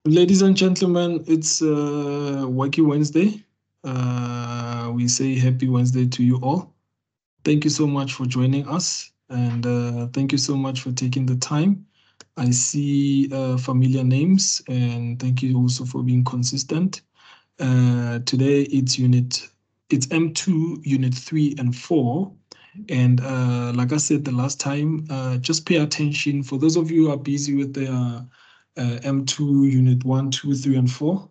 Ladies and gentlemen, it's Wacky Wednesday. We say happy Wednesday to you all. Thank you so much for joining us, and thank you so much for taking the time. I see familiar names, and thank you also for being consistent. Today it's M2, Unit 3 and 4. And like I said the last time, just pay attention. For those of you who are busy with the M2, Unit 1, 2, 3, and 4,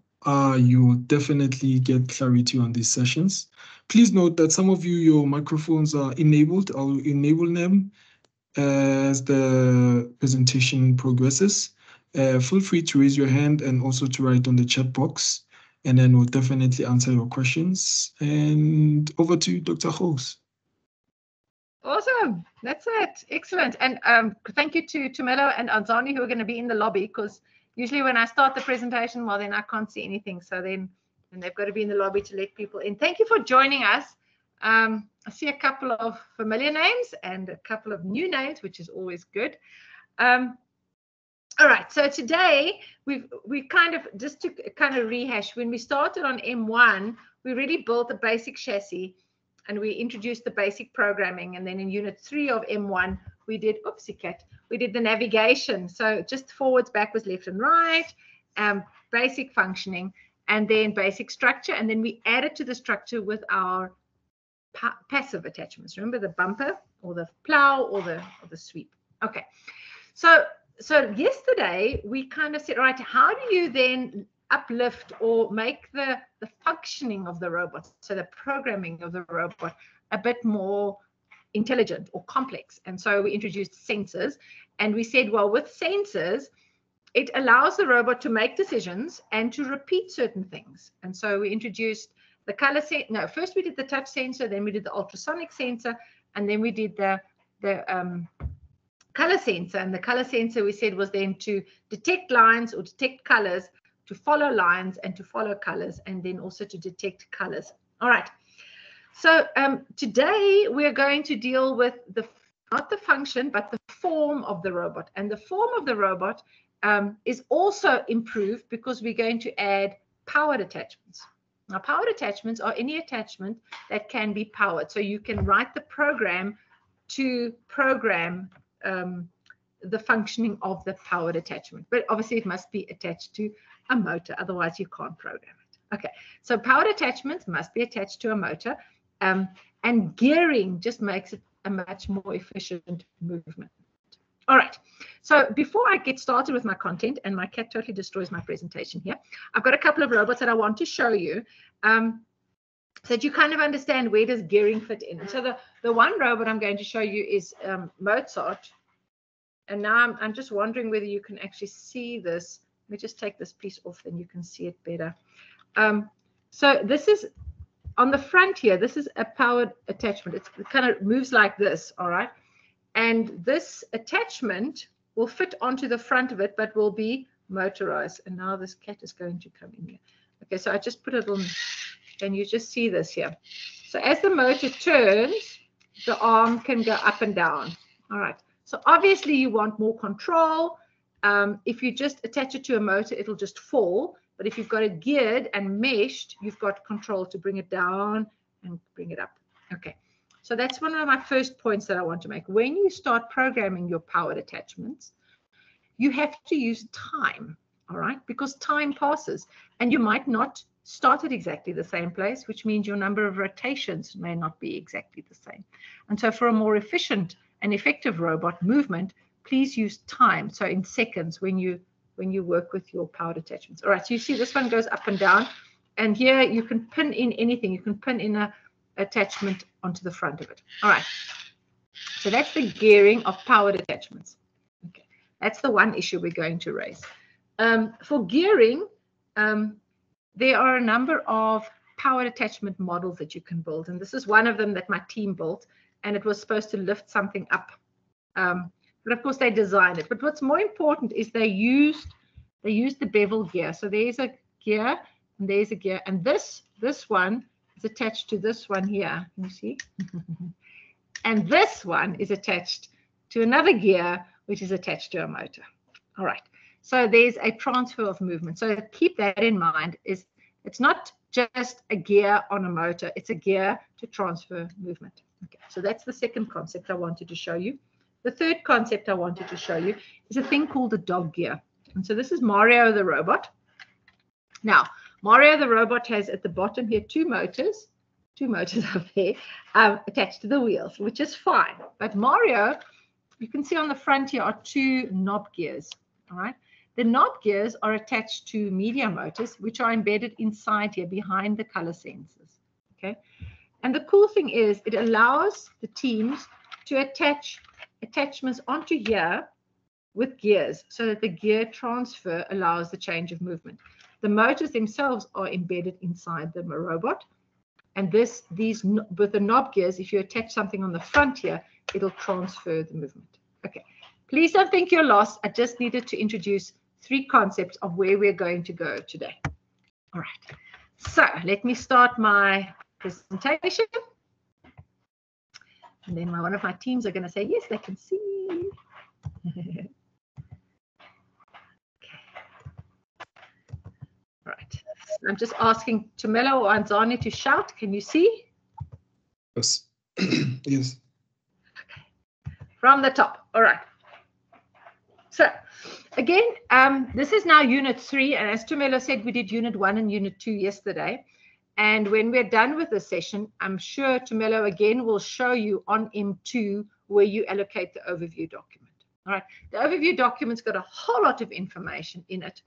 you will definitely get clarity on these sessions. Please note that some of you, your microphones are enabled. I'll enable them as the presentation progresses. Feel free to raise your hand and also to write on the chat box, and then we'll definitely answer your questions. And over to you, Dr. Host. Awesome. That's it. Excellent. And thank you to Tumelo and Anzani who are going to be in the lobby, because usually when I start the presentation, well, then I can't see anything. So then they've got to be in the lobby to let people in. Thank you for joining us. I see a couple of familiar names and a couple of new names, which is always good. All right. So today we kind of, just to kind of rehash, when we started on M1, we really built a basic chassis and we introduced the basic programming. And then in Unit 3 of M1, we did, we did the navigation. So just forwards, backwards, left and right, basic functioning, and then basic structure. And then we added to the structure with our passive attachments. Remember the bumper or the plow or the sweep. Okay. So yesterday we kind of said, all right, how do you then uplift or make the functioning of the robot, so the programming of the robot, a bit more intelligent or complex? And so we introduced sensors, and we said, well, with sensors, it allows the robot to make decisions and to repeat certain things. And so we introduced the color sensor. No, first we did the touch sensor, then we did the ultrasonic sensor, and then we did the color sensor. And the color sensor, we said, was then to detect lines or detect colors, to follow lines and to follow colors, and then also to detect colors. All right. So today we're going to deal with not the function, but the form of the robot. And the form of the robot is also improved because we're going to add powered attachments. Now, powered attachments are any attachment that can be powered. So you can write the program to program the functioning of the powered attachment. But obviously, it must be attached to a motor. Otherwise, you can't program it. Okay, so powered attachments must be attached to a motor. And gearing just makes it a much more efficient movement. All right, so before I get started with my content, and my cat totally destroys my presentation here, I've got a couple of robots that I want to show you so that you kind of understand where does gearing fit in. So the one robot I'm going to show you is Mozart. And now I'm just wondering whether you can actually see this. Let me just take this piece off, then you can see it better. So this is on the front here. This is a powered attachment. It kind of moves like this, all right? And this attachment will fit onto the front of it, but will be motorized. And now this cat is going to come in here. Okay, so I just put it on, and you just see this here. So as the motor turns, the arm can go up and down. All right. So obviously you want more control. If you just attach it to a motor, it'll just fall. But if you've got it geared and meshed, you've got control to bring it down and bring it up. Okay. So that's one of my first points that I want to make. When you start programming your powered attachments, you have to use time, all right? Because time passes, and you might not start at exactly the same place, which means your number of rotations may not be exactly the same. And so for a more efficient and effective robot movement, please use time. So in seconds when you work with your powered attachments. All right, so you see this one goes up and down, and here you can pin in anything. You can pin in a attachment onto the front of it. All right, so that's the gearing of powered attachments. Okay, that's the one issue we're going to raise. For gearing, there are a number of powered attachment models that you can build, and this is one of them that my team built, and it was supposed to lift something up. But of course they designed it. But what's more important is they used the bevel gear. So there's a gear and there's a gear, and this one is attached to this one here. Can you see? And this one is attached to another gear, which is attached to a motor. All right. So there's a transfer of movement. So keep that in mind. It's not just a gear on a motor, it's a gear to transfer movement. Okay, so that's the second concept I wanted to show you. The third concept I wanted to show you is a thing called the dog gear. And so this is Mario the robot. Now, Mario the robot has at the bottom here two motors up there attached to the wheels, which is fine. But Mario, you can see on the front here are two knob gears, all right? The knob gears are attached to media motors, which are embedded inside here behind the color sensors, okay? And the cool thing is it allows the teams to attach attachments onto here with gears so that the gear transfer allows the change of movement. The motors themselves are embedded inside the robot. And these with the knob gears, if you attach something on the front here, it'll transfer the movement. Okay, please don't think you're lost. I just needed to introduce three concepts of where we're going to go today. All right, so let me start my presentation. And then one of my teams are going to say, yes, they can see. Okay. All right, I'm just asking Tumelo or Anzani to shout. Can you see? Yes. Yes. Okay. From the top. All right. So again, this is now unit 3. And as Tumelo said, we did unit 1 and unit 2 yesterday. And when we're done with this session, I'm sure Tumelo again will show you on M2 where you allocate the overview document. All right. The overview document's got a whole lot of information in it.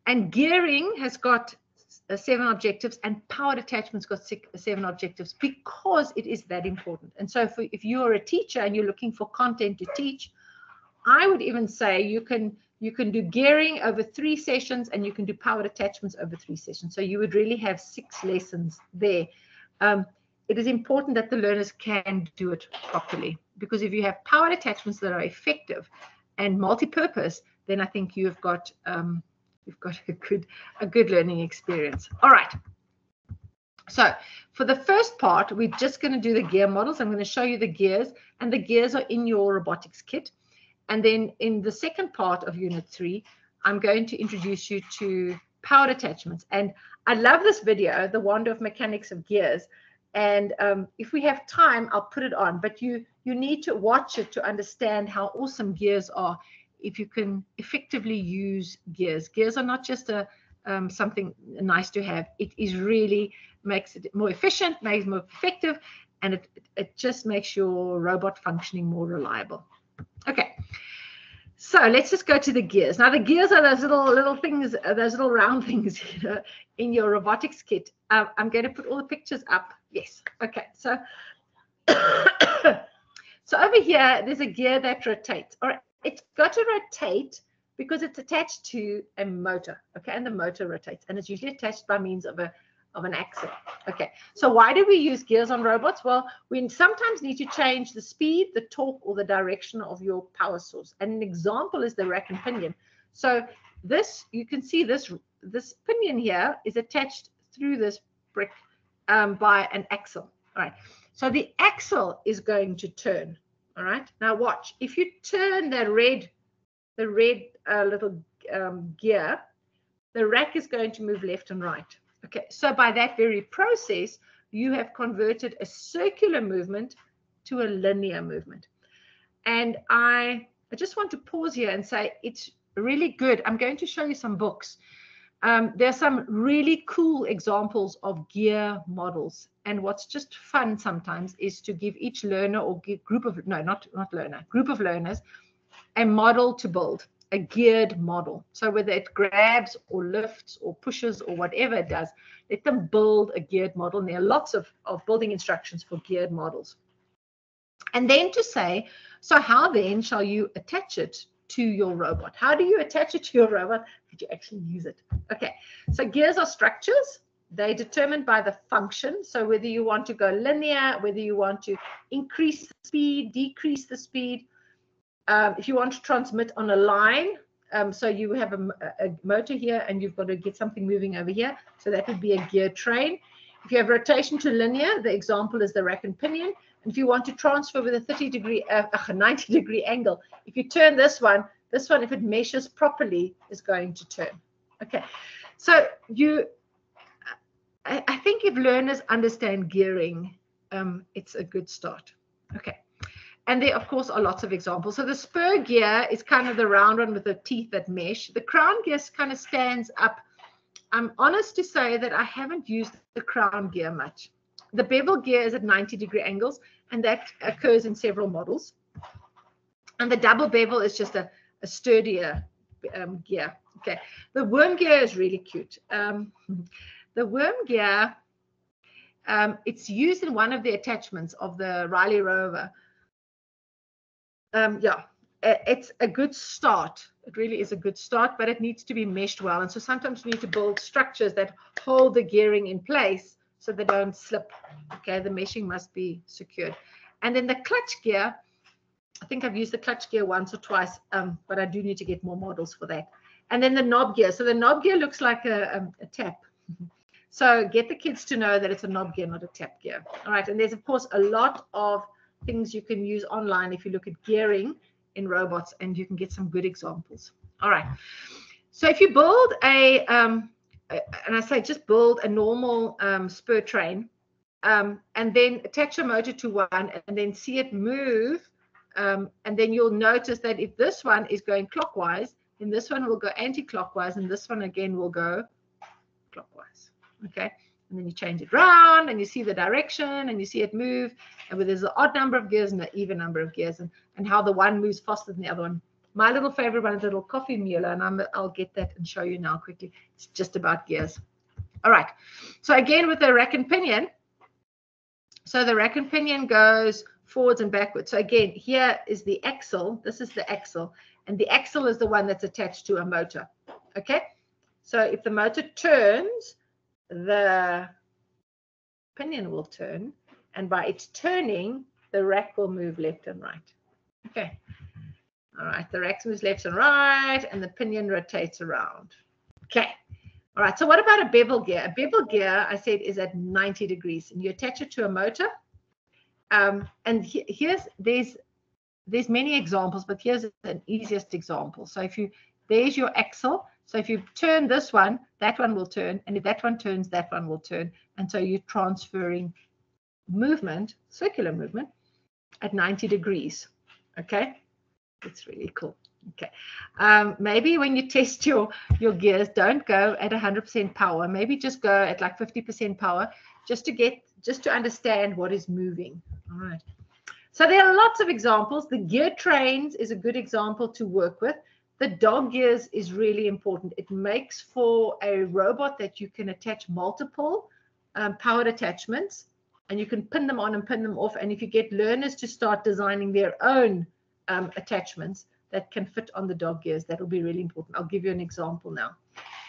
And gearing has got 7 objectives, and powered attachments got 7 objectives because it is that important. And so if you're a teacher and you're looking for content to teach, I would even say you can do gearing over 3 sessions and you can do powered attachments over 3 sessions. So you would really have 6 lessons there. It is important that the learners can do it properly, because if you have powered attachments that are effective and multi-purpose, then I think you've got a good learning experience. All right. So for the first part, we're just going to do the gear models. I'm going to show you the gears, and the gears are in your robotics kit. And then in the second part of unit 3, I'm going to introduce you to powered attachments. And I love this video, The Wonder of Mechanics of Gears. And if we have time, I'll put it on. But you need to watch it to understand how awesome gears are. If you can effectively use gears. Gears are not just something nice to have. It is really makes it more efficient, makes it more effective, and it just makes your robot functioning more reliable. Okay, so let's just go to the gears. Now the gears are those little things, those little round things, you know, in your robotics kit. I'm going to put all the pictures up. Yes. Okay. So so over here, there's a gear that rotates. All right. It's got to rotate because it's attached to a motor, okay? And the motor rotates, and it's usually attached by means of an axle, okay? So why do we use gears on robots? Well, we sometimes need to change the speed, the torque, or the direction of your power source. And an example is the rack and pinion. So this, you can see this pinion here is attached through this brick by an axle, all right? So the axle is going to turn. All right, now watch. If you turn the red little gear, the rack is going to move left and right. Okay, so by that very process, you have converted a circular movement to a linear movement. And I just want to pause here and say it's really good. I'm going to show you some books. There are some really cool examples of gear models. And what's just fun sometimes is to give each learner or group of learners a model to build, a geared model. So whether it grabs or lifts or pushes or whatever it does, let them build a geared model. And there are lots of building instructions for geared models. And then to say, so how then shall you attach it to your robot? How do you attach it to your robot that you actually use it? Okay, so gears are structures. They're determined by the function. So whether you want to go linear, whether you want to increase the speed, decrease the speed, if you want to transmit on a line, so you have a motor here and you've got to get something moving over here. So that would be a gear train. If you have rotation to linear, the example is the rack and pinion. And if you want to transfer with a 90 degree angle, if you turn this one, This one, if it meshes properly, is going to turn. Okay, so I think if learners understand gearing, it's a good start. Okay. And there, of course, are lots of examples. So the spur gear is kind of the round one with the teeth that mesh. The crown gear kind of stands up. I'm honest to say that I haven't used the crown gear much. The bevel gear is at 90-degree angles, and that occurs in several models. And the double bevel is just a sturdier gear. Okay. The worm gear is really cute. The worm gear, it's used in one of the attachments of the Riley Rover. Yeah, it's a good start. It really is a good start, but it needs to be meshed well. And so sometimes you need to build structures that hold the gearing in place so they don't slip. Okay, the meshing must be secured. And then the clutch gear, I think I've used the clutch gear once or twice, but I do need to get more models for that. And then the knob gear. So the knob gear looks like a tap. So get the kids to know that it's a knob gear, not a tap gear. All right, and there's, of course, a lot of things you can use online if you look at gearing in robots, and you can get some good examples. All right. So if you build and I say just build a normal spur train, and then attach a motor to one and then see it move, and then you'll notice that if this one is going clockwise, then this one will go anti-clockwise, and this one again will go clockwise. Okay. And then you change it round and you see the direction and you see it move, and where there's an odd number of gears and an even number of gears, and how the one moves faster than the other one. My little favorite one is a little coffee mule, and I'll get that and show you now quickly. It's just about gears. All right. So again, with the rack and pinion, so the rack and pinion goes forwards and backwards. So again, here is the axle. This is the axle, and the axle is the one that's attached to a motor. Okay. So if the motor turns, the pinion will turn, and by its turning, the rack will move left and right. Okay. All right. The rack moves left and right, and the pinion rotates around. Okay. All right. So what about a bevel gear? A bevel gear, I said, is at 90 degrees, and you attach it to a motor. And there's many examples, but here's the easiest example. So there's your axle. So if you turn this one, that one will turn. And if that one turns, that one will turn. And so you're transferring movement, circular movement, at 90 degrees. Okay. It's really cool. Okay. Maybe when you test your gears, don't go at 100% power. Maybe just go at like 50% power, just to understand what is moving. All right. So there are lots of examples. The gear trains is a good example to work with. The dog gears is really important. It makes for a robot that you can attach multiple powered attachments, and you can pin them on and pin them off. And if you get learners to start designing their own attachments that can fit on the dog gears, that will be really important. I'll give you an example now.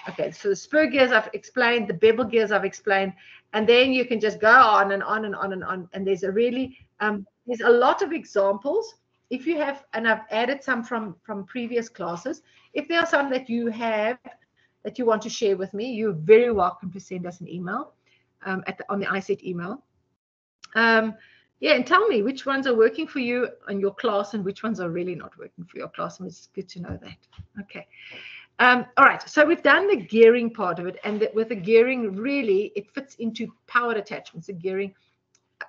Okay, so the spur gears I've explained, the bevel gears I've explained, and then you can just go on and on and on and on. And there's there's a lot of examples. If you have, and I've added some from previous classes, if there are some that you have that you want to share with me, you're very welcome to send us an email on the iSet email. Yeah, and tell me which ones are working for you in your class and which ones are really not working for your class. And it's good to know that. Okay. All right. So we've done the gearing part of it. And with the gearing, really, it fits into powered attachments. The gearing,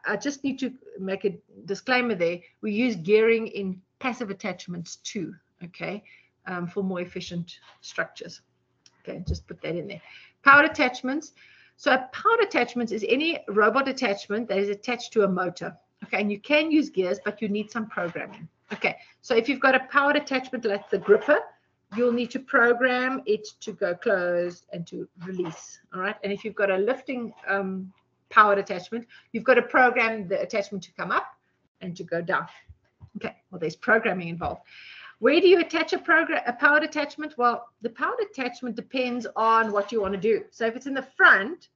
I just need to make a disclaimer there. We use gearing in passive attachments too, okay, for more efficient structures. Okay, just put that in there. Powered attachments. So a powered attachment is any robot attachment that is attached to a motor. Okay, and you can use gears, but you need some programming. Okay, so if you've got a powered attachment like the gripper, you'll need to program it to go closed and to release. All right, and if you've got a lifting powered attachment, you've got to program the attachment to come up and to go down. Okay, well, there's programming involved. Where do you attach a powered attachment? Well, the powered attachment depends on what you want to do. So if it's in the front,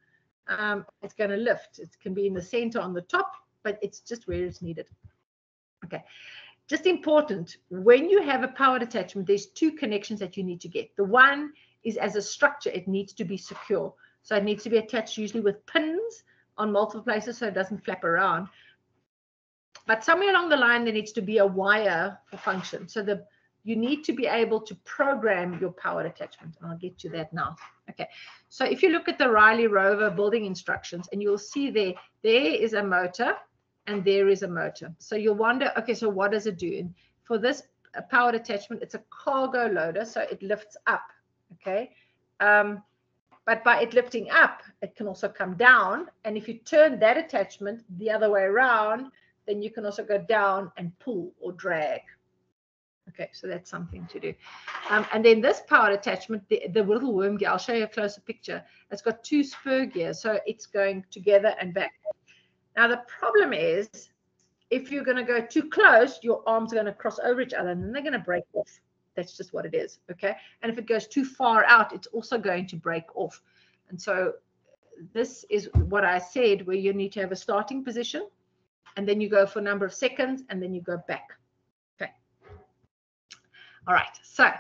it's going to lift. It can be in the center on the top, but it's just where it's needed. Okay, just important, when you have a powered attachment, there's two connections that you need to get. The one is as a structure, it needs to be secure. So it needs to be attached usually with pins on multiple places so it doesn't flap around. But somewhere along the line, there needs to be a wire for function. So you need to be able to program your powered attachment. And I'll get to that now. Okay, so if you look at the Riley Rover building instructions, and you'll see there is a motor and there is a motor. So you'll wonder, okay, so what does it do? And for this powered attachment, it's a cargo loader, so it lifts up, okay? But by it lifting up, it can also come down. And if you turn that attachment the other way around, then you can also go down and pull or drag. Okay, so that's something to do. And then this powered attachment, the little worm gear, I'll show you a closer picture. It's got 2 spur gears, so it's going together and back. Now, the problem is, if you're going to go too close, your arms are going to cross over each other, and then they're going to break off. That's just what it is, okay? And if it goes too far out, it's also going to break off. And so this is what I said, where you need to have a starting position, and then you go for a number of seconds, and then you go back. Okay. All right. So,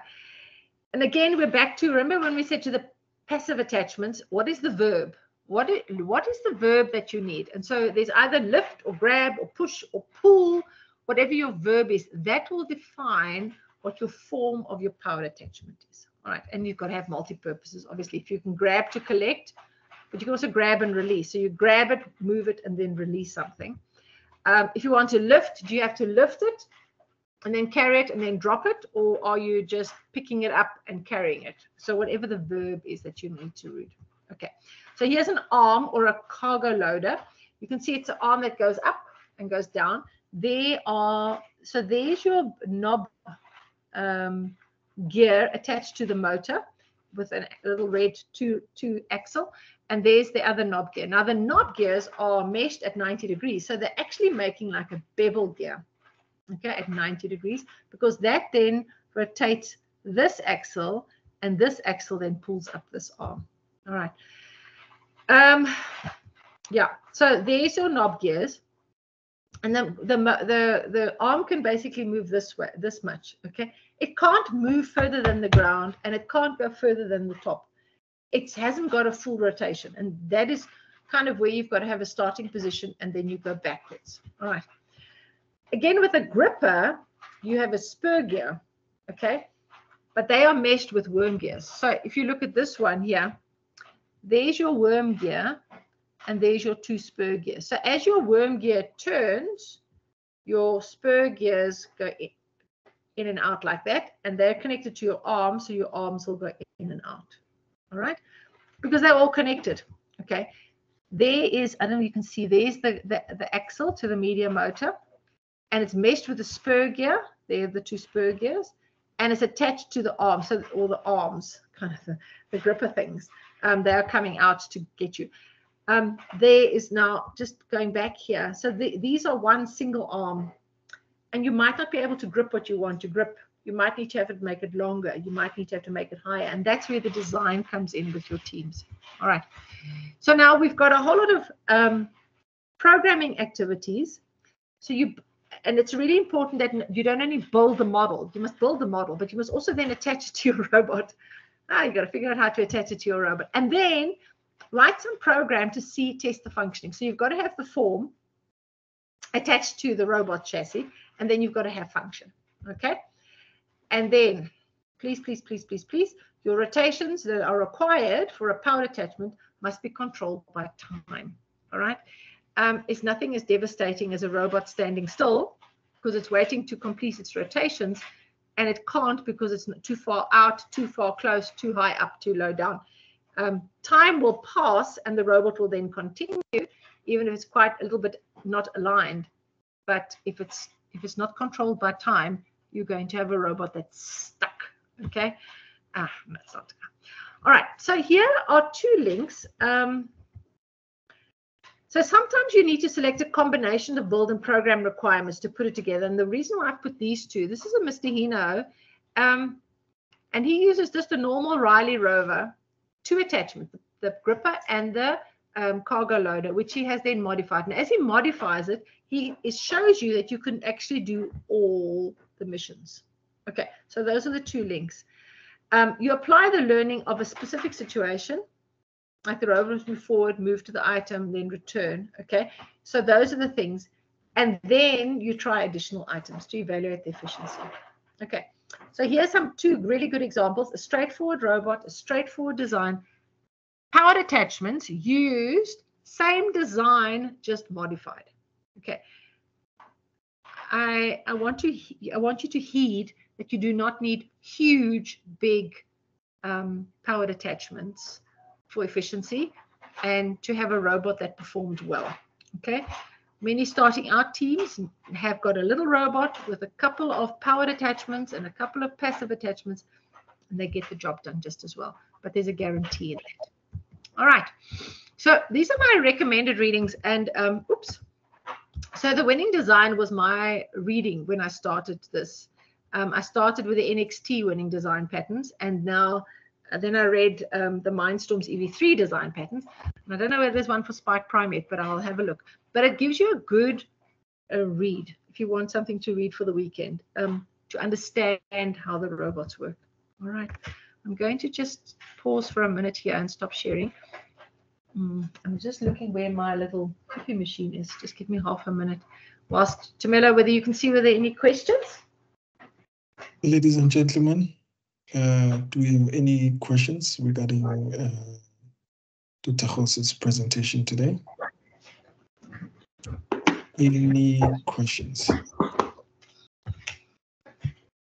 and again, we're back to, remember when we said to the passive attachments, what is the verb? What is the verb that you need? And so there's either lift or grab or push or pull, whatever your verb is, that will define what your form of your powered attachment is. All right. And you've got to have multi-purposes. Obviously, if you can grab to collect, but you can also grab and release. So you grab it, move it, and then release something. If you want to lift, do you have to lift it and then carry it and then drop it? Or are you just picking it up and carrying it? So whatever the verb is that you need to read. Okay. So here's an arm or a cargo loader. You can see it's an arm that goes up and goes down. So there's your knob gear attached to the motor with a little red two axle. And there's the other knob gear. Now, the knob gears are meshed at 90 degrees. So they're actually making like a bevel gear, okay, at 90 degrees, because that then rotates this axle, and this axle then pulls up this arm. All right. Yeah, so there's your knob gears, and then the arm can basically move this way, this much. Okay, it can't move further than the ground, and it can't go further than the top. It hasn't got a full rotation, and that is kind of where you've got to have a starting position, and then you go backwards. All right. Again, with a gripper, you have a spur gear, okay, but they are meshed with worm gears. So if you look at this one here, there's your worm gear, and there's your 2 spur gears. So as your worm gear turns, your spur gears go in and out like that, and they're connected to your arms, so your arms will go in and out. All right, because they're all connected. Okay, there is, I don't know if you can see, there's the axle to the media motor, and it's meshed with the spur gear. They're the 2 spur gears, and it's attached to the arm. So all the arms, kind of the gripper things, they are coming out to get you. There is now, just going back here, so these are one single arm, and you might not be able to grip what you want to grip. You might need to have it, make it longer. You might need to have to make it higher. And that's where the design comes in with your teams. All right. So now we've got a whole lot of programming activities. So and it's really important that you don't only build the model. You must build the model, but you must also then attach it to your robot. You've got to figure out how to attach it to your robot. And then write some program to test the functioning. So you've got to have the form attached to the robot chassis, and then you've got to have function. Okay. And then, please, your rotations that are required for a powered attachment must be controlled by time. All right. It's nothing as devastating as a robot standing still because it's waiting to complete its rotations, and it can't because it's too far out, too far close, too high up, too low down. Time will pass, and the robot will then continue, even if it's quite a little bit not aligned. But if it's not controlled by time, you're going to have a robot that's stuck. Okay. That's not. All right. So here are 2 links. So sometimes you need to select a combination of build and program requirements to put it together. And the reason why I put these 2, this is a Mr. Hino, and he uses just a normal Riley Rover, 2 attachments, the gripper and the cargo loader, which he has then modified. And as he modifies it, it shows you that you can actually do all the missions. Okay, so those are the 2 links. You apply the learning of a specific situation, like the rover move forward, move to the item, then return. Okay, so those are the things. And then you try additional items to evaluate the efficiency. Okay, So here's two really good examples: a straightforward robot, a straightforward design, powered attachments used, same design, just modified. Okay. I want you to heed that you do not need huge, big powered attachments for efficiency and to have a robot that performed well. Okay. Many starting out teams have got a little robot with a couple of powered attachments and a couple of passive attachments, and they get the job done just as well. But there's a guarantee in that. All right. So these are my recommended readings. And oops. So the winning design was my reading when I started this. I started with the NXT winning design patterns, and now then I read the Mindstorms EV3 design patterns. And I don't know whether there's one for Spike Prime yet, but I'll have a look. But it gives you a good read if you want something to read for the weekend, to understand how the robots work. All right. I'm going to just pause for a minute here and stop sharing. I'm just looking where my little coffee machine is. Just give me half a minute. Whilst, Tumelo, whether you can see, were there any questions? Ladies and gentlemen, do we have any questions regarding Dr. Jos's presentation today? Any questions?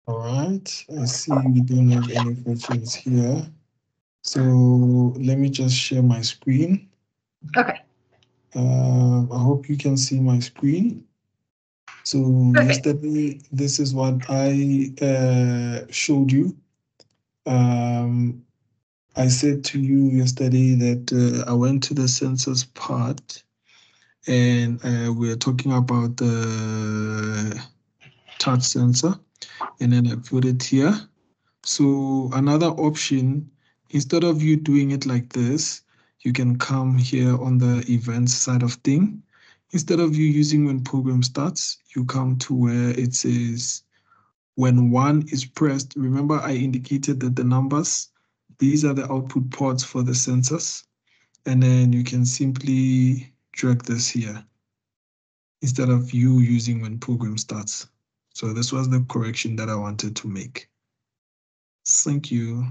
All right, I see we don't have any questions here. So let me just share my screen. Okay. I hope you can see my screen. So yesterday, this is what I showed you. I said to you yesterday that I went to the sensors part, and we're talking about the touch sensor, and then I put it here. So another option, instead of you doing it like this, you can come here on the events side of thing. Instead of you using when program starts, you come to where it says when 1 is pressed. Remember, I indicated that the numbers, these are the output ports for the sensors. And then you can simply drag this here instead of you using when program starts. So this was the correction that I wanted to make. Thank you.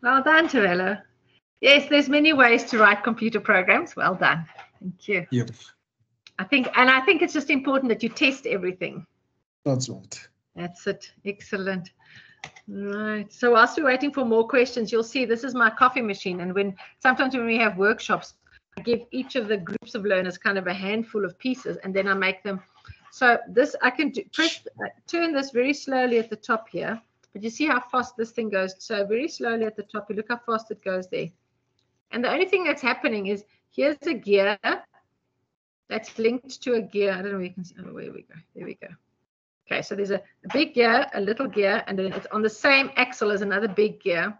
Well done, Tumelo. Yes, there's many ways to write computer programs. Well done. Thank you. Yep. I think it's just important that you test everything. That's right. That's it. Excellent. Right. So whilst we're waiting for more questions, you'll see this is my coffee machine. And sometimes when we have workshops, I give each of the groups of learners kind of a handful of pieces, and then I make them. So this I can turn this very slowly at the top here. But you see how fast this thing goes. So very slowly at the top, you look how fast it goes there. And the only thing that's happening is here's a gear that's linked to a gear. I don't know where you can see. Oh, where we go. There we go. Okay, so there's a big gear, a little gear, and then it's on the same axle as another big gear.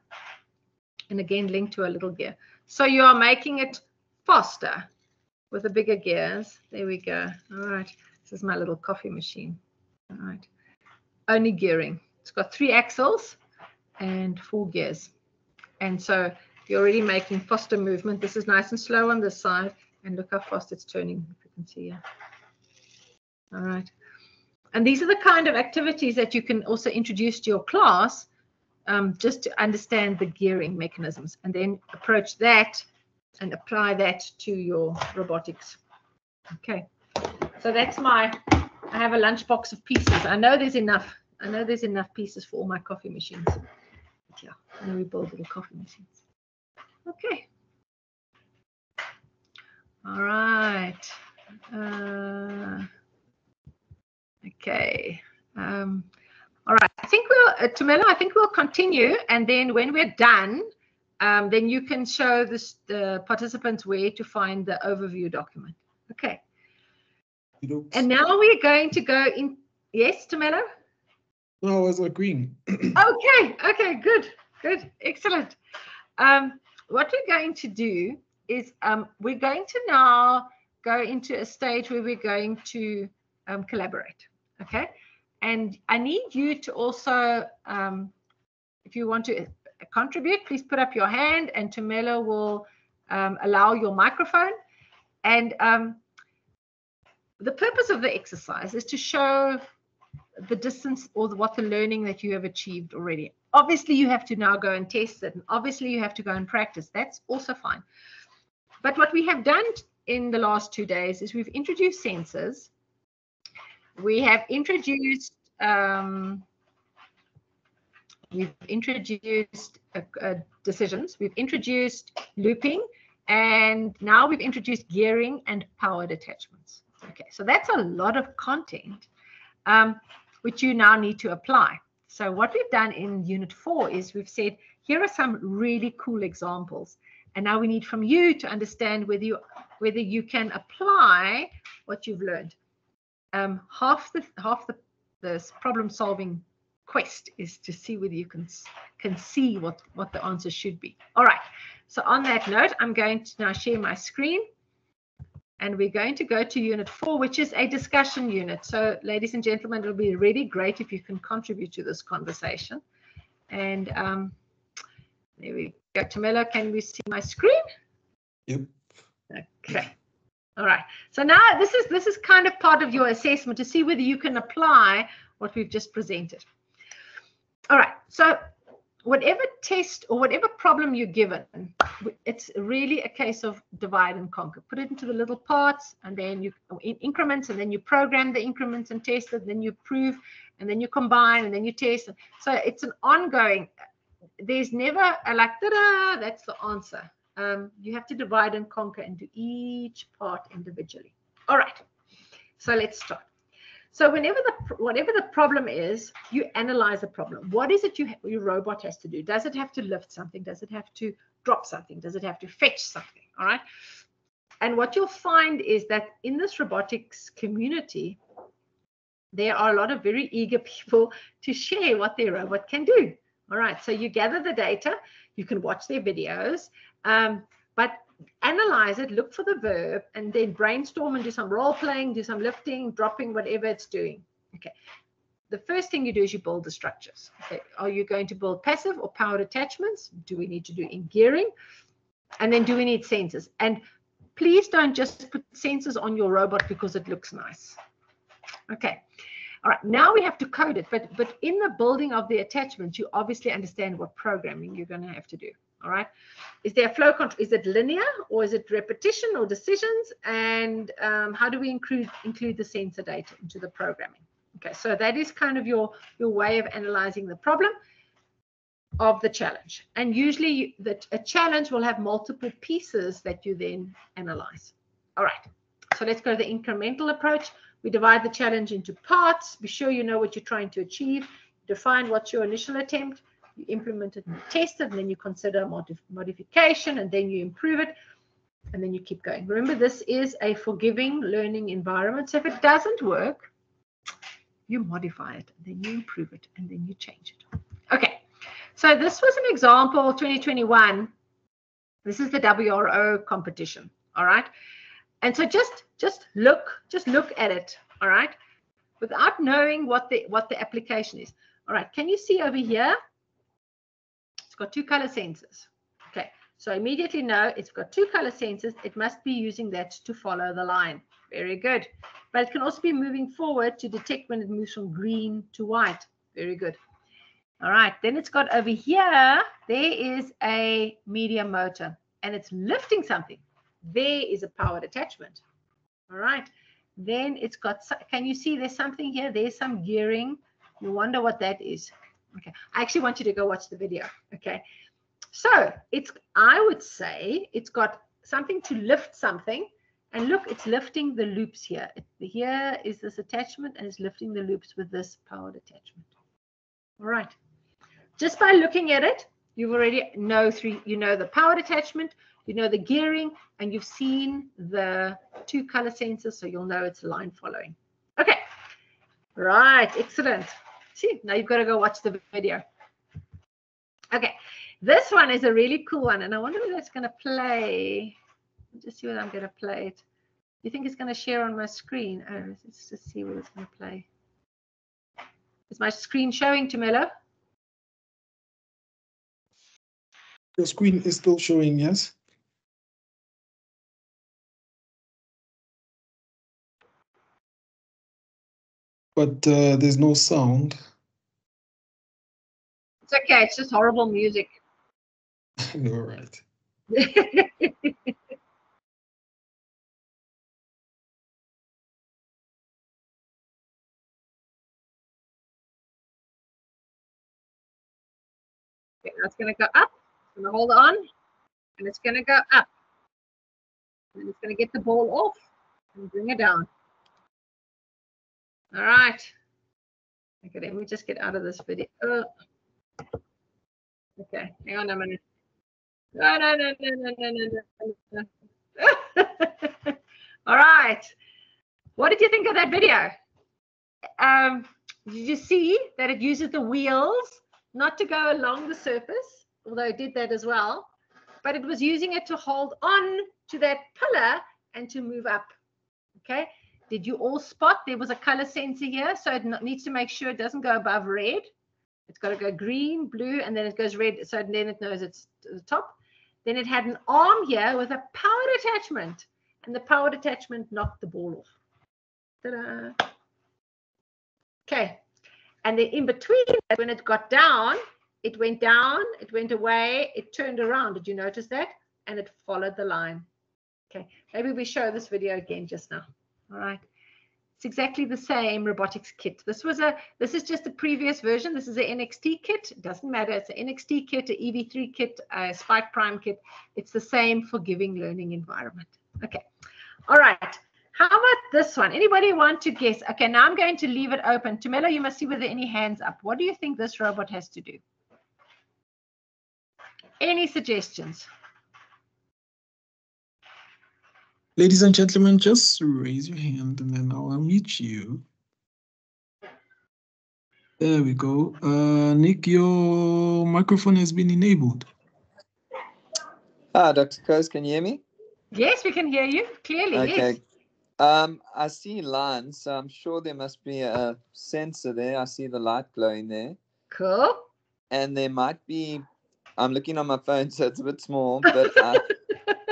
And again, linked to a little gear. So you are making it faster with the bigger gears. There we go. All right. This is my little coffee machine. All right. Only gearing. It's got 3 axles and 4 gears. And so you're already making faster movement. This is nice and slow on this side. And look how fast it's turning, if you can see here. All right. And these are the kind of activities that you can also introduce to your class, just to understand the gearing mechanisms, and then approach that and apply that to your robotics. Okay. So that's I have a lunchbox of pieces. I know there's enough. I know there's enough pieces for all my coffee machines. But yeah, I know we build little coffee machines. Okay. All right. Okay. All right. I think Tumelo, I think we'll continue. And then when we're done, then you can show the participants where to find the overview document. Okay. And now we're going to go in. Yes, Tumelo? No, I was agreeing. Okay, good, excellent. What we're going to do is we're going to now go into a stage where we're going to collaborate, okay? And I need you to also, if you want to contribute, please put up your hand, and Tumelo will allow your microphone. And the purpose of the exercise is to show the distance or what the learning that you have achieved already. Obviously, you have to now go and test it. And obviously, you have to go and practice. That's also fine. But what we have done in the last 2 days is we've introduced sensors. We have introduced decisions. We've introduced looping, and now we've introduced gearing and powered attachments. Okay, so that's a lot of content which you now need to apply. So what we've done in Unit 4 is we've said, here are some really cool examples. And now we need from you to understand whether you can apply what you've learned. Half the problem-solving quest is to see whether you can see what the answer should be. All right. So on that note, I'm going to now share my screen. And we're going to go to Unit 4, which is a discussion unit. So, ladies and gentlemen, it'll be really great if you can contribute to this conversation. And there we go. Tamelo, can we see my screen? Yep. Okay. All right. So now this is kind of part of your assessment to see whether you can apply what we've just presented. All right. So whatever test or whatever problem you're given, it's really a case of divide and conquer. Put it into the little parts, and then you in increments, and then you program the increments and test it. Then you prove, and then you combine, and then you test. So it's an ongoing. There's never a like, ta-da, that's the answer. You have to divide and conquer and do each part individually. All right. So let's start. So whatever the problem is, you analyze the problem. What is it your robot has to do? Does it have to lift something? Does it have to drop something? Does it have to fetch something? All right. And what you'll find is that in this robotics community, there are a lot of very eager people to share what their robot can do. All right. So you gather the data, you can watch their videos, but analyze it, look for the verb, and then brainstorm and do some role playing, do some lifting, dropping, whatever it's doing. Okay. The first thing you do is you build the structures. Okay. Are you going to build passive or powered attachments? Do we need to do in gearing? And then do we need sensors? And please don't just put sensors on your robot because it looks nice. Okay. All right. Now we have to code it. But in the building of the attachment, you obviously understand what programming you're going to have to do. All right. Is there a flow control? Is it linear, or is it repetition or decisions? And how do we include the sensor data into the programming? Okay, so that is kind of your way of analyzing the problem of the challenge. And usually a challenge will have multiple pieces that you then analyze. All right. So let's go to the incremental approach. We divide the challenge into parts. Be sure you know what you're trying to achieve. Define what's your initial attempt. You implement it and test it, and then you consider modification, and then you improve it, and then you keep going. Remember, this is a forgiving learning environment. So if it doesn't work, you modify it, and then you improve it, and then you change it. Okay, so this was an example, 2021. This is the WRO competition, all right? And so just look at it, all right, without knowing what the application is. All right, can you see over here? It's got 2 color sensors. Okay, so immediately know it's got 2 color sensors. It must be using that to follow the line. Very good. But it can also be moving forward to detect when it moves from green to white. Very good. All right, then it's got over here, there is a medium motor, and it's lifting something. There is a powered attachment. All right, then it's got, can you see there's something here? There's some gearing. You wonder what that is. Okay, I actually want you to go watch the video. Okay, so I would say it's got something to lift something, and look, it's lifting the loops here. Here is this attachment, and it's lifting the loops with this powered attachment. All right, just by looking at it, you already know the powered attachment, you know the gearing, and you've seen the 2 color sensors, so you'll know it's line following. Okay, right, excellent. See, now you've got to go watch the video. Okay, this one is a really cool one, and I wonder if it's going to play. Let's just see what I'm going to play it. You think it's going to share on my screen? Oh, let's just see what it's going to play. Is my screen showing, Tamelo? The screen is still showing, yes. but there's no sound. It's okay. It's just horrible music. All right. Okay, now it's going to go up. It's going to hold on, and it's going to go up. And it's going to get the ball off and bring it down. All right. Okay, let me just get out of this video. Okay, hang on a minute. No. All right. What did you think of that video? Did you see that it uses the wheels not to go along the surface, although it did that as well, but it was using it to hold on to that pillar and to move up. Okay. Did you all spot there was a color sensor here? So it needs to make sure it doesn't go above red. It's got to go green, blue, and then it goes red. So then it knows it's to the top. Then it had an arm here with a powered attachment, and the powered attachment knocked the ball off. Ta-da. Okay. And then in between, when it got down, it went down, it went away, it turned around. Did you notice that? And it followed the line. Okay. Maybe we show this video again just now. All right. It's exactly the same robotics kit. This is just a previous version. This is an NXT kit. It doesn't matter. It's an NXT kit, an EV3 kit, a Spike Prime kit. It's the same forgiving learning environment. Okay. All right. How about this one? Anybody want to guess? Okay, now I'm going to leave it open. Tumelo, you must see whether any hands up. What do you think this robot has to do? Any suggestions? Ladies and gentlemen, just raise your hand and then I'll unmute you. There we go. Nick, your microphone has been enabled. Dr. Coase, can you hear me? Yes, we can hear you clearly. Okay. Yes. I see lines, so I'm sure there must be a sensor there. I see the light glowing there. Cool. And there might be, I'm looking on my phone, so it's a bit small, but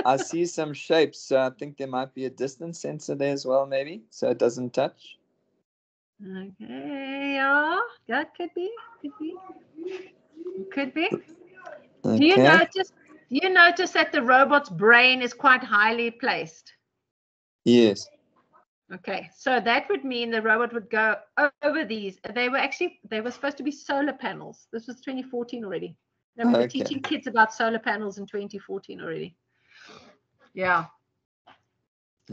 I see some shapes. So I think there might be a distance sensor there as well, maybe, so it doesn't touch. Okay, yeah, that could be. Okay. Do you notice that the robot's brain is quite highly placed? Yes. Okay, so that would mean the robot would go over these. They were supposed to be solar panels. This was 2014 already. We were teaching kids about solar panels in 2014 already. Yeah.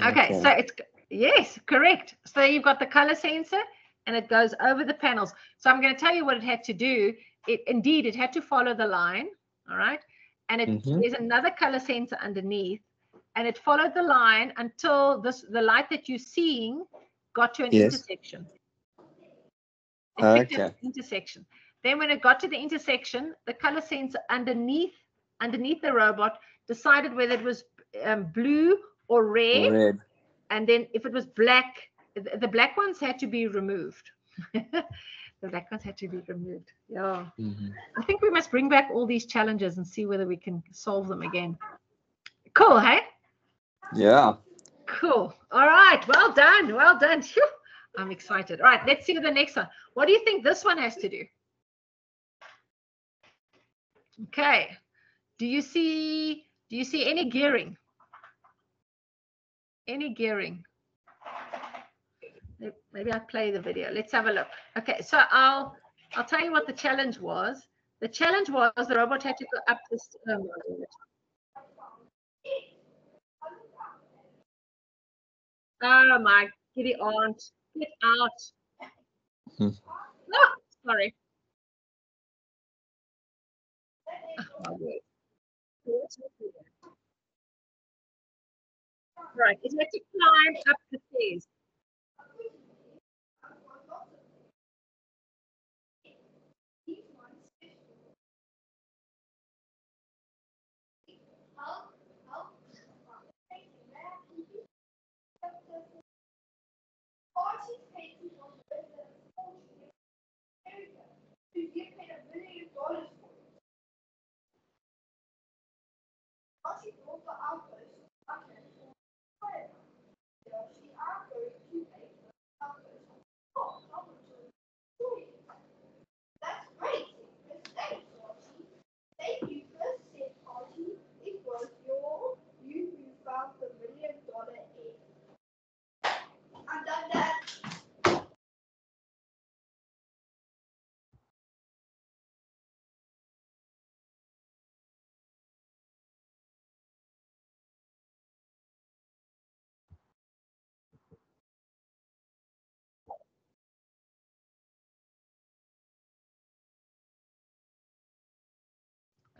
Okay, so it's, yes, correct. So you've got the color sensor and it goes over the panels. So I'm going to tell you what it had to do. It had to follow the line. All right. And there's another color sensor underneath. And it followed the line until the light that you're seeing got to an intersection. Intersection. Then when it got to the intersection, the color sensor underneath the robot decided whether it was blue or red. And then if it was black, the black ones had to be removed. The black ones had to be removed. Yeah. I think we must bring back all these challenges and see whether we can solve them again. Cool, hey? Yeah. Cool. All right. Well done. Well done. Phew. I'm excited. All right. Let's see the next one. What do you think this one has to do? Okay. Do you see any gearing? Any gearing? Maybe I'll play the video. Let's have a look. Okay. So I'll tell you what the challenge was. The challenge was the robot had to go up this. Oh my kitty aunt, get out. Oh, sorry. Oh, right, it had to climb up the stairs.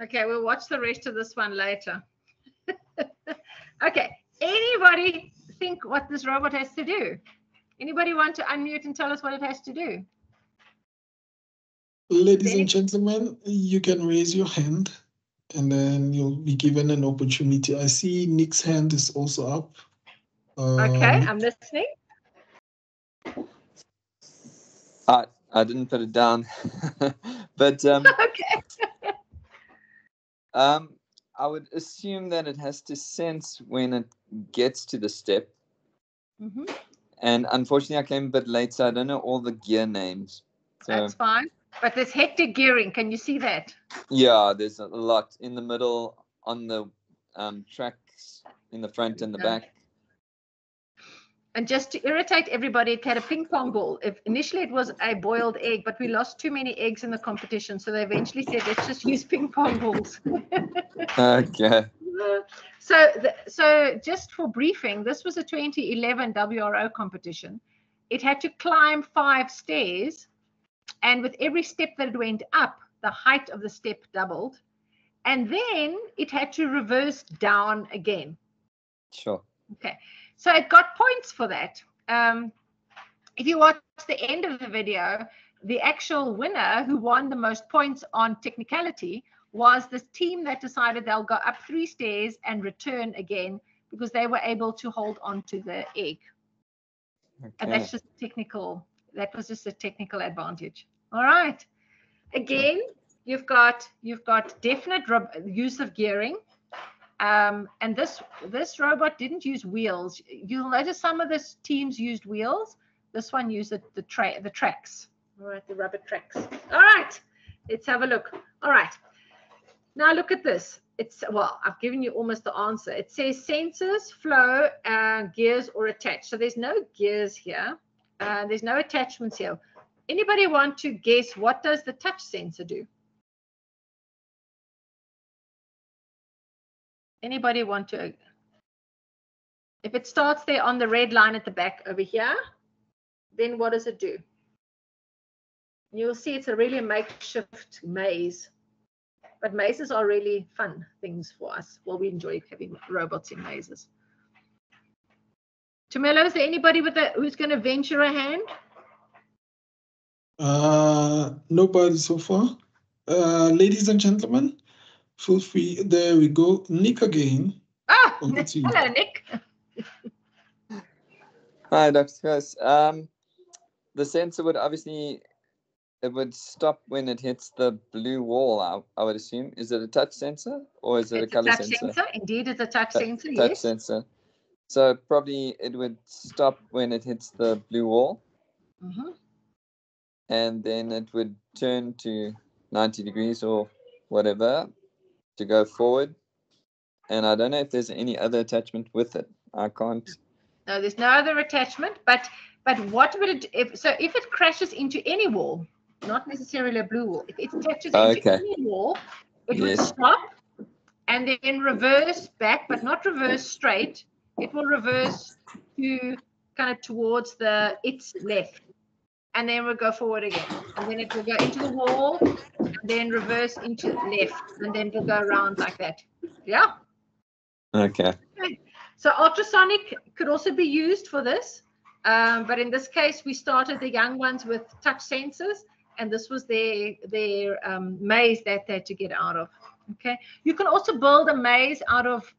Okay, we'll watch the rest of this one later. Okay, anybody think what this robot has to do? Anybody want to unmute and tell us what it has to do? Ladies and gentlemen, you can raise your hand and then you'll be given an opportunity. I see Nick's hand is also up. Okay, I'm listening. I didn't put it down, but Okay. I would assume that it has to sense when it gets to the step. Mm-hmm. And unfortunately, I came a bit late, so I don't know all the gear names. So, that's fine. But there's hectic gearing. Can you see that? Yeah, there's a lot in the middle, on the tracks, in the front and the back. And just to irritate everybody, it had a ping pong ball. Initially, it was a boiled egg, but we lost too many eggs in the competition. So they eventually said, let's just use ping pong balls. Okay. So just for briefing, this was a 2011 WRO competition. It had to climb 5 stairs. And with every step that it went up, the height of the step doubled. And then it had to reverse down again. Sure. Okay. So it got points for that. If you watch the end of the video, the actual winner who won the most points on technicality was this team that decided they'll go up 3 stairs and return again because they were able to hold on to the egg. Okay. And that's just technical. That was just a technical advantage. All right. Again, you've got definite use of gearing. And this robot didn't use wheels. You'll notice some of the teams used wheels. This one used the tracks. All right, the rubber tracks. All right, let's have a look. All right, now look at this. Well, I've given you almost the answer. It says sensors, flow, gears, or attach. So there's no gears here. There's no attachments here. Anybody want to guess what does the touch sensor do? Anybody want to? If it starts there on the red line at the back over here, then what does it do? You'll see it's a really makeshift maze. But mazes are really fun things for us. Well, we enjoy having robots in mazes. Tumelo, is there anybody who's going to venture a hand? Nobody so far. Ladies and gentlemen, feel free. There we go. Nick again. Ah, hello, Nick. Hi, Dr. Chris. The sensor would obviously, it would stop when it hits the blue wall, I would assume. Is it a touch sensor or is it a color sensor? Indeed, it's a touch sensor, touch yes. sensor. So probably it would stop when it hits the blue wall. Mm-hmm. And then it would turn to 90 degrees or whatever to go forward. And I don't know if there's any other attachment with it. I can't. No, there's no other attachment. But what would it? If it crashes into any wall, not necessarily a blue wall, if it touches into any wall, it would stop and then reverse back, but not reverse straight. It will reverse to kind of towards its left. And then we'll go forward again. And then it will go into the wall, and then reverse into left, and then it'll go around like that. Yeah? Okay. So ultrasonic could also be used for this. But in this case, we started the young ones with touch sensors, and this was their maze that they had to get out of. Okay. You can also build a maze out of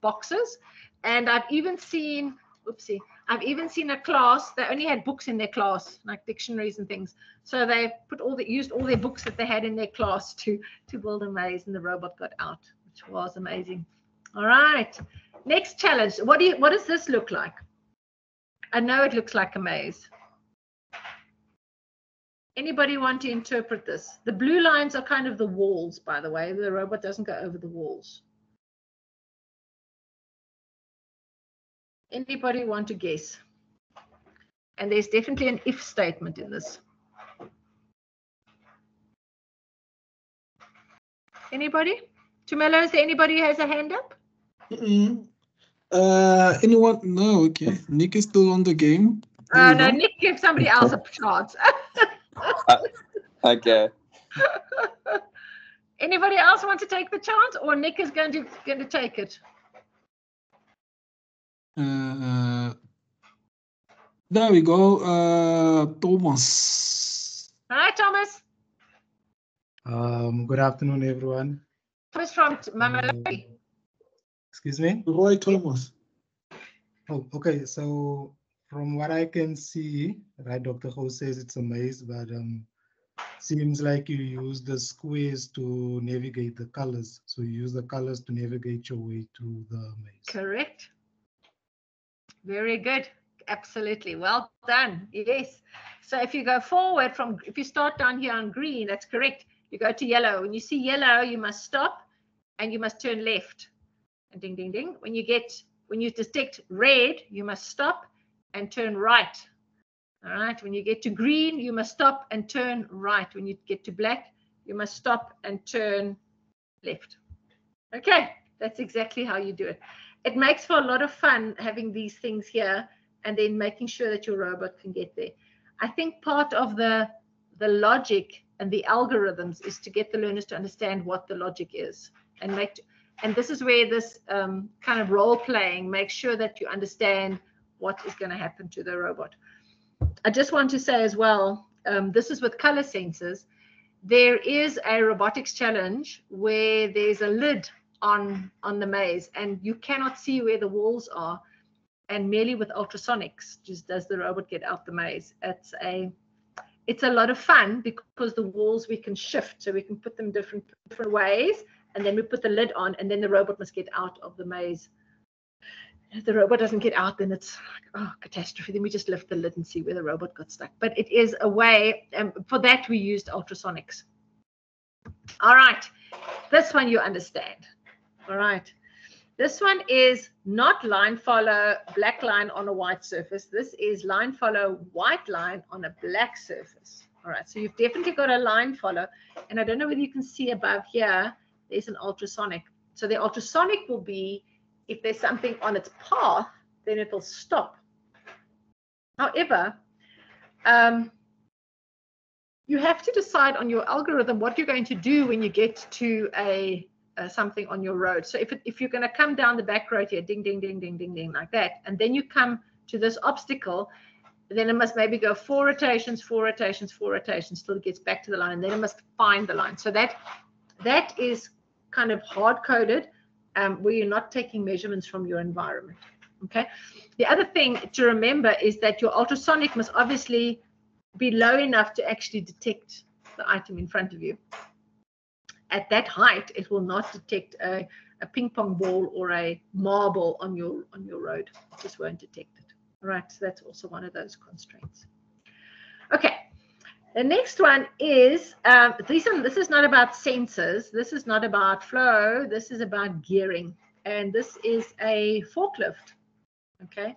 boxes. And I've even seen, I've even seen a class that only had books in their class, like dictionaries and things. So they used all their books that they had in their class to build a maze, and the robot got out, which was amazing. All right, next challenge. What does this look like? I know it looks like a maze. Anybody want to interpret this? The blue lines are kind of the walls, by the way. The robot doesn't go over the walls. Anybody want to guess? And there's definitely an if statement in this. Anybody? Tumelo, is there anybody who has a hand up? Anyone? No, okay. Nick is still on the game. No, Nick, give somebody else a chance. Okay. Anybody else want to take the chance, or Nick is going to take it? There we go. Thomas. Hi, Thomas. Good afternoon, everyone. Thomas from Mamelodi. Excuse me? Roy Thomas. Oh, okay. So from what I can see, right, Dr. Ho says it's a maze, but seems like you use the squares to navigate the colors. So you use the colors to navigate your way to the maze. Correct. Very good. Absolutely. Well done. Yes. So if you go forward if you start down here on green, that's correct. You go to yellow. When you see yellow, you must stop and you must turn left. And ding, ding, ding. When you detect red, you must stop and turn right. All right. When you get to green, you must stop and turn right. When you get to black, you must stop and turn left. Okay. That's exactly how you do it. It makes for a lot of fun having these things here and then making sure that your robot can get there. I think part of the logic and the algorithms is to get the learners to understand what the logic is and this is where this kind of role playing makes sure that you understand what is going to happen to the robot. I just want to say as well, this is with color sensors. There is a robotics challenge where there's a lid on the maze and you cannot see where the walls are, and merely with ultrasonics just does the robot get out the maze. It's a lot of fun because the walls we can shift, so we can put them different ways, and then we put the lid on, and then the robot must get out of the maze. If the robot doesn't get out, then it's like, oh, catastrophe. Then we just lift the lid and see where the robot got stuck. But it is a way, for that we used ultrasonics. All right, this one you understand. All right, this one is not line follow black line on a white surface. This is line follow white line on a black surface. All right, so you've definitely got a line follow, and I don't know whether you can see above here, there's an ultrasonic. So the ultrasonic will be, if there's something on its path, then it'll stop. However, you have to decide on your algorithm what you're going to do when you get to something on your road. So if you're going to come down the back road here, ding, ding, ding, ding, ding, ding, like that, and then you come to this obstacle, then it must maybe go 4 rotations, 4 rotations, 4 rotations till it gets back to the line, and then it must find the line. So that is kind of hard-coded, where you're not taking measurements from your environment. Okay. The other thing to remember is that your ultrasonic must obviously be low enough to actually detect the item in front of you. At that height, it will not detect a ping pong ball or a marble on your road. It just won't detect it. All right, so that's also one of those constraints. Okay, the next one is, this is not about sensors. This is not about flow. This is about gearing. And this is a forklift. Okay.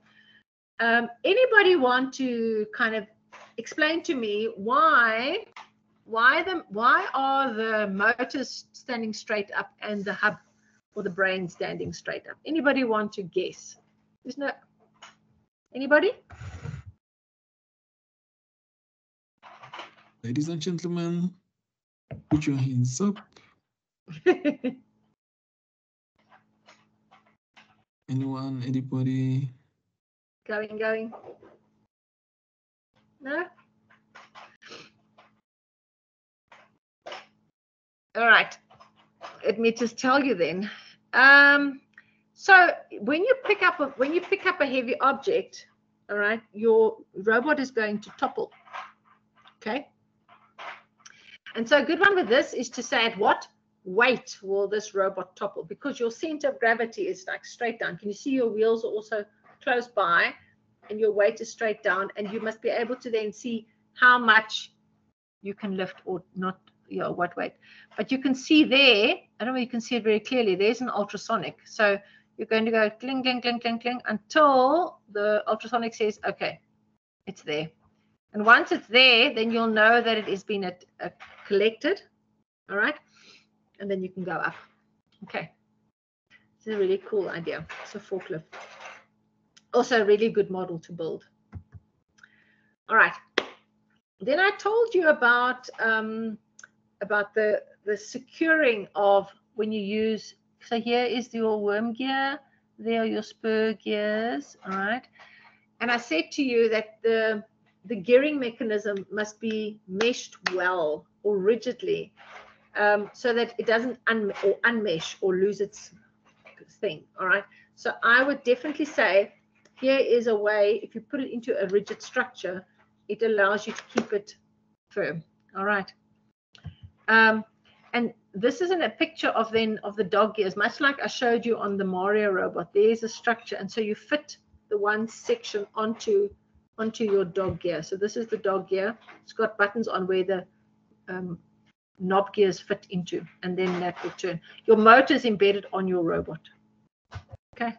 Anybody want to kind of explain to me why are the motors standing straight up and the hub or the brain standing straight up? Anybody want to guess? There's no. Anybody? Ladies and gentlemen, put your hands up. Anyone? Anybody? Going. No? All right. Let me just tell you then. So when you pick up a heavy object, all right, your robot is going to topple. Okay. And so a good one with this is to say at what weight will this robot topple? Because your center of gravity is like straight down. Can you see your wheels are also close by and your weight is straight down, and you must be able to then see how much you can lift or not, you know, what weight. But you can see there, I don't know if you can see it very clearly, there's an ultrasonic. So you're going to go cling, cling, cling, cling, cling until the ultrasonic says, okay, it's there. And once it's there, then you'll know that it has been collected. All right. And then you can go up. Okay. It's a really cool idea. It's a forklift. Also a really good model to build. All right. Then I told you about the the securing of when you use, so here is your worm gear, there are your spur gears, all right? And I said to you that the gearing mechanism must be meshed well or rigidly, so that it doesn't unmesh or lose its thing, all right? So I would definitely say here is a way, if you put it into a rigid structure, it allows you to keep it firm, all right? And this isn't a picture of the dog gears, much like I showed you on the Mario robot. There's a structure, and so you fit the one section onto your dog gear. So this is the dog gear. It's got buttons on where the knob gears fit into, and then that will turn. Your motor is embedded on your robot. Okay.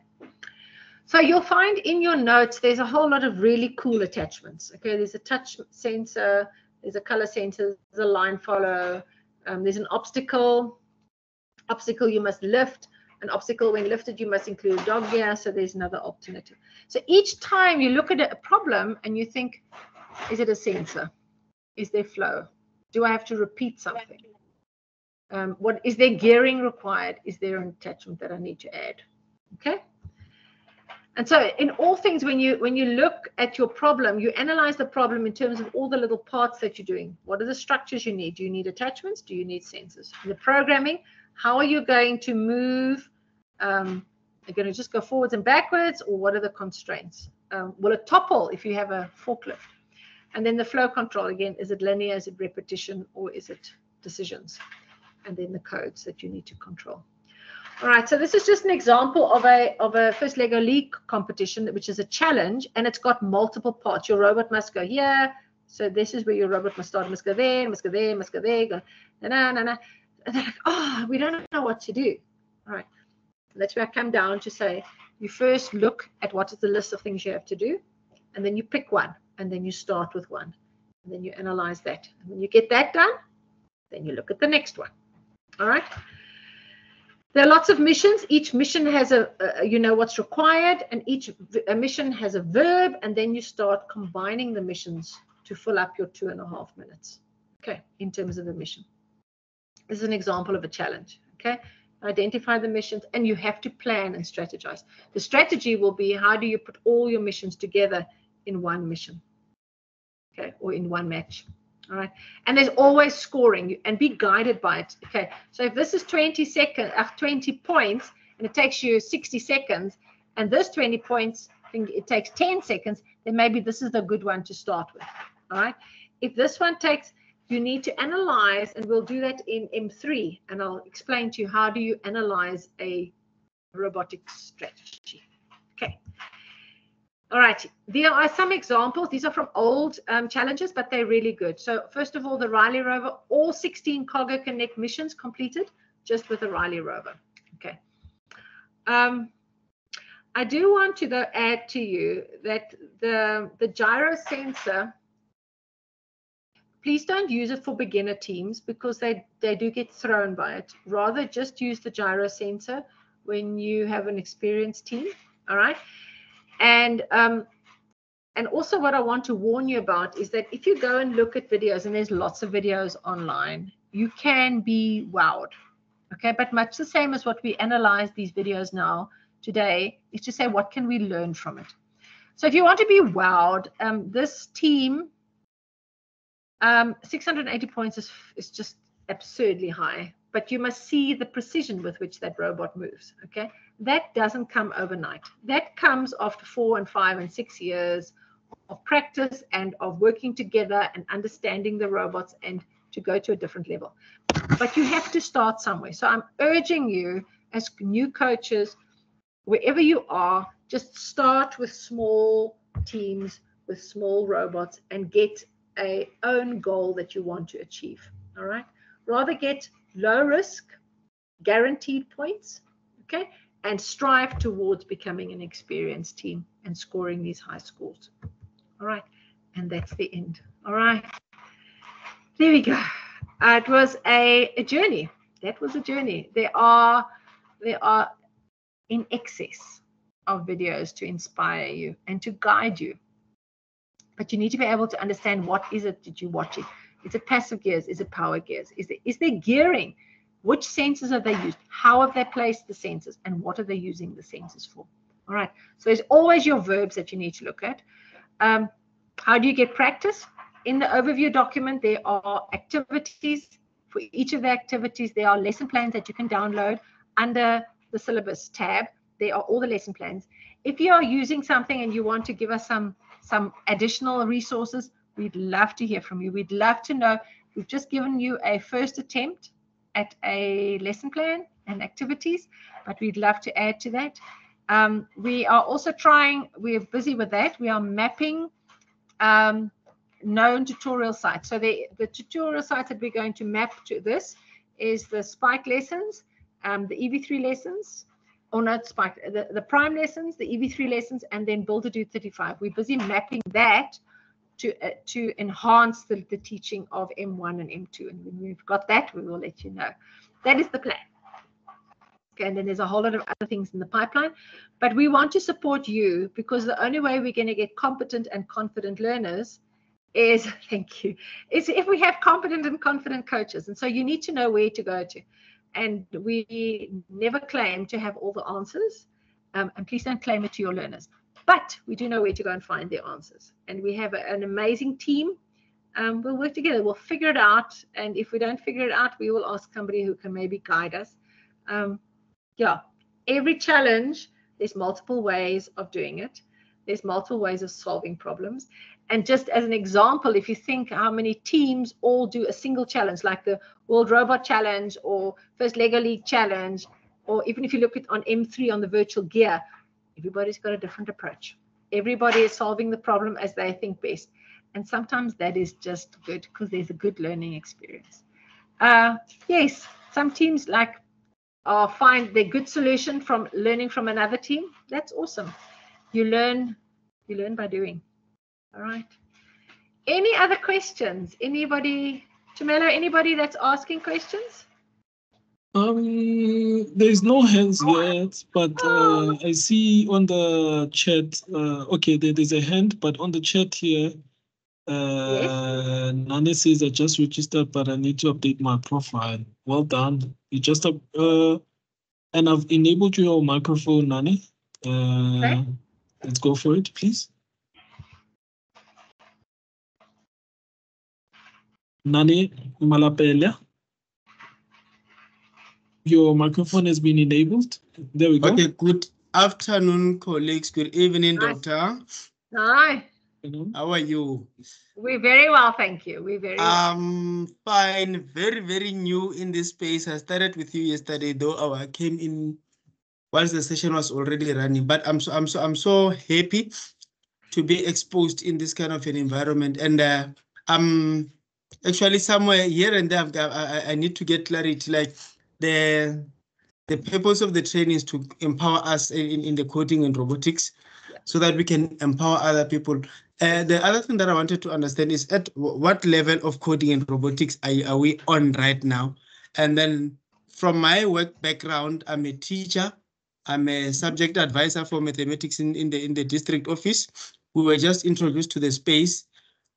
So you'll find in your notes there's a whole lot of really cool attachments. Okay, there's a touch sensor, there's a color sensor, there's a line follow. There's an obstacle you must lift. An obstacle, when lifted, you must include dog gear. So there's another alternative. So each time you look at a problem and you think, is it a sensor? Is there flow? Do I have to repeat something? What is there gearing required? Is there an attachment that I need to add? Okay. And so in all things, when you look at your problem, you analyze the problem in terms of all the little parts that you're doing. What are the structures you need? Do you need attachments? Do you need sensors? In the programming, how are you going to move? Are you going to just go forwards and backwards, or what are the constraints? Will it topple if you have a forklift? And then the flow control, again, is it linear, is it repetition, or is it decisions? And then the codes that you need to control. All right, so this is just an example of a First Lego League competition, which is a challenge, and it's got multiple parts. Your robot must go here. So this is where your robot must start. Must go there, must go there, must go there. Go, na, na, na. And they're like, oh, we don't know what to do. All right, that's where I come down to say, you first look at what is the list of things you have to do, and then you pick one, and then you start with one, and then you analyze that. And when you get that done, then you look at the next one. All right. There are lots of missions. Each mission has you know what's required, and each mission has a verb, and then you start combining the missions to fill up your 2.5 minutes. Okay, in terms of the mission. This is an example of a challenge. Okay, identify the missions, and you have to plan and strategize. The strategy will be, how do you put all your missions together in one mission? Okay, or in one match. All right, and there's always scoring, and be guided by it. Okay, so if this is 20 points, and it takes you 60 seconds, and this 20 points, it takes 10 seconds, then maybe this is the good one to start with. All right, if this one takes, you need to analyze, and we'll do that in M3, and I'll explain to you how do you analyze a robotic strategy. Okay. All right, there are some examples. These are from old challenges, but they're really good. So first of all, the Riley rover, all 16 Cargo Connect missions completed just with the Riley rover. Okay. I do want to, though, add to you that the gyro sensor, please don't use it for beginner teams, because they do get thrown by it. Rather, just use the gyro sensor when you have an experienced team. All right. And also what I want to warn you about is that if you go and look at videos, and there's lots of videos online, you can be wowed. Okay, but much the same as what we analyze these videos now today is to say, what can we learn from it? So if you want to be wowed, this team, 680 points is just absurdly high, but you must see the precision with which that robot moves. Okay, that doesn't come overnight. That comes after 4 and 5 and 6 years of practice and of working together and understanding the robots, and to go to a different level. But you have to start somewhere. So I'm urging you as new coaches, wherever you are, just start with small teams, with small robots, and get a own goal that you want to achieve. All right, rather get low risk, guaranteed points, okay, and strive towards becoming an experienced team and scoring these high scores. All right, and that's the end. All right, there we go. It was a journey. That was a journey. There are in excess of videos to inspire you and to guide you. But you need to be able to understand, what is it that you're watching. Is it passive gears? Is it power gears? Is there gearing? Which sensors have they used? How have they placed the sensors? And what are they using the sensors for? All right. So there's always your verbs that you need to look at. How do you get practice? In the overview document, there are activities. For each of the activities, there are lesson plans that you can download. Under the syllabus tab, there are all the lesson plans. If you are using something and you want to give us some additional resources, we'd love to hear from you. We'd love to know. We've just given you a first attempt at a lesson plan and activities, but we'd love to add to that. We are also we're busy with that. We are mapping known tutorial sites. So the tutorial sites that we're going to map to this is the Spike lessons, the EV3 lessons, or not Spike, the Prime lessons, the EV3 lessons, and then Build to Do 35. We're busy mapping that to enhance the teaching of M1 and M2. And when we've got that, we will let you know. That is the plan. Okay, and then there's a whole lot of other things in the pipeline. But we want to support you, because the only way we're going to get competent and confident learners is, thank you, is if we have competent and confident coaches. And so you need to know where to go to. And we never claim to have all the answers. And please don't claim it to your learners. But we do know where to go and find their answers. And we have an amazing team. We'll work together. We'll figure it out. And if we don't figure it out, we will ask somebody who can maybe guide us. Yeah, every challenge, there's multiple ways of doing it. There's multiple ways of solving problems. And just as an example, if you think how many teams all do a single challenge, like the World Robot Challenge or First Lego League Challenge, or even if you look at on M3 on the virtual gear, everybody's got a different approach. Everybody is solving the problem as they think best. And sometimes that is just good because there's a good learning experience. Yes, some teams find their good solution from learning from another team. That's awesome. You learn by doing. All right. Any other questions? Anybody, Tumelo, anybody that's asking questions? There's no hands yet, but I see on the chat, okay, there's a hand, but on the chat here, Yes. Nani says I just registered, but I need to update my profile. Well done. You just and I've enabled your microphone, Nani. Okay. Let's go for it, please. Nani Malapela. Your microphone has been enabled. There we go. Okay, good afternoon, colleagues. Good evening, Hi. Doctor. Hi. How are you? We're very well, thank you. We're very well. Fine. Very, very new in this space. I started with you yesterday, though I came in once the session was already running. But I'm so happy to be exposed in this kind of an environment. And I'm actually somewhere here and there. I need to get clarity. Like the purpose of the training is to empower us in the coding and robotics, so that we can empower other people. The other thing that I wanted to understand is at what level of coding and robotics are we on right now? And then from my work background, I'm a teacher. I'm a subject advisor for mathematics in the district office. We were just introduced to the space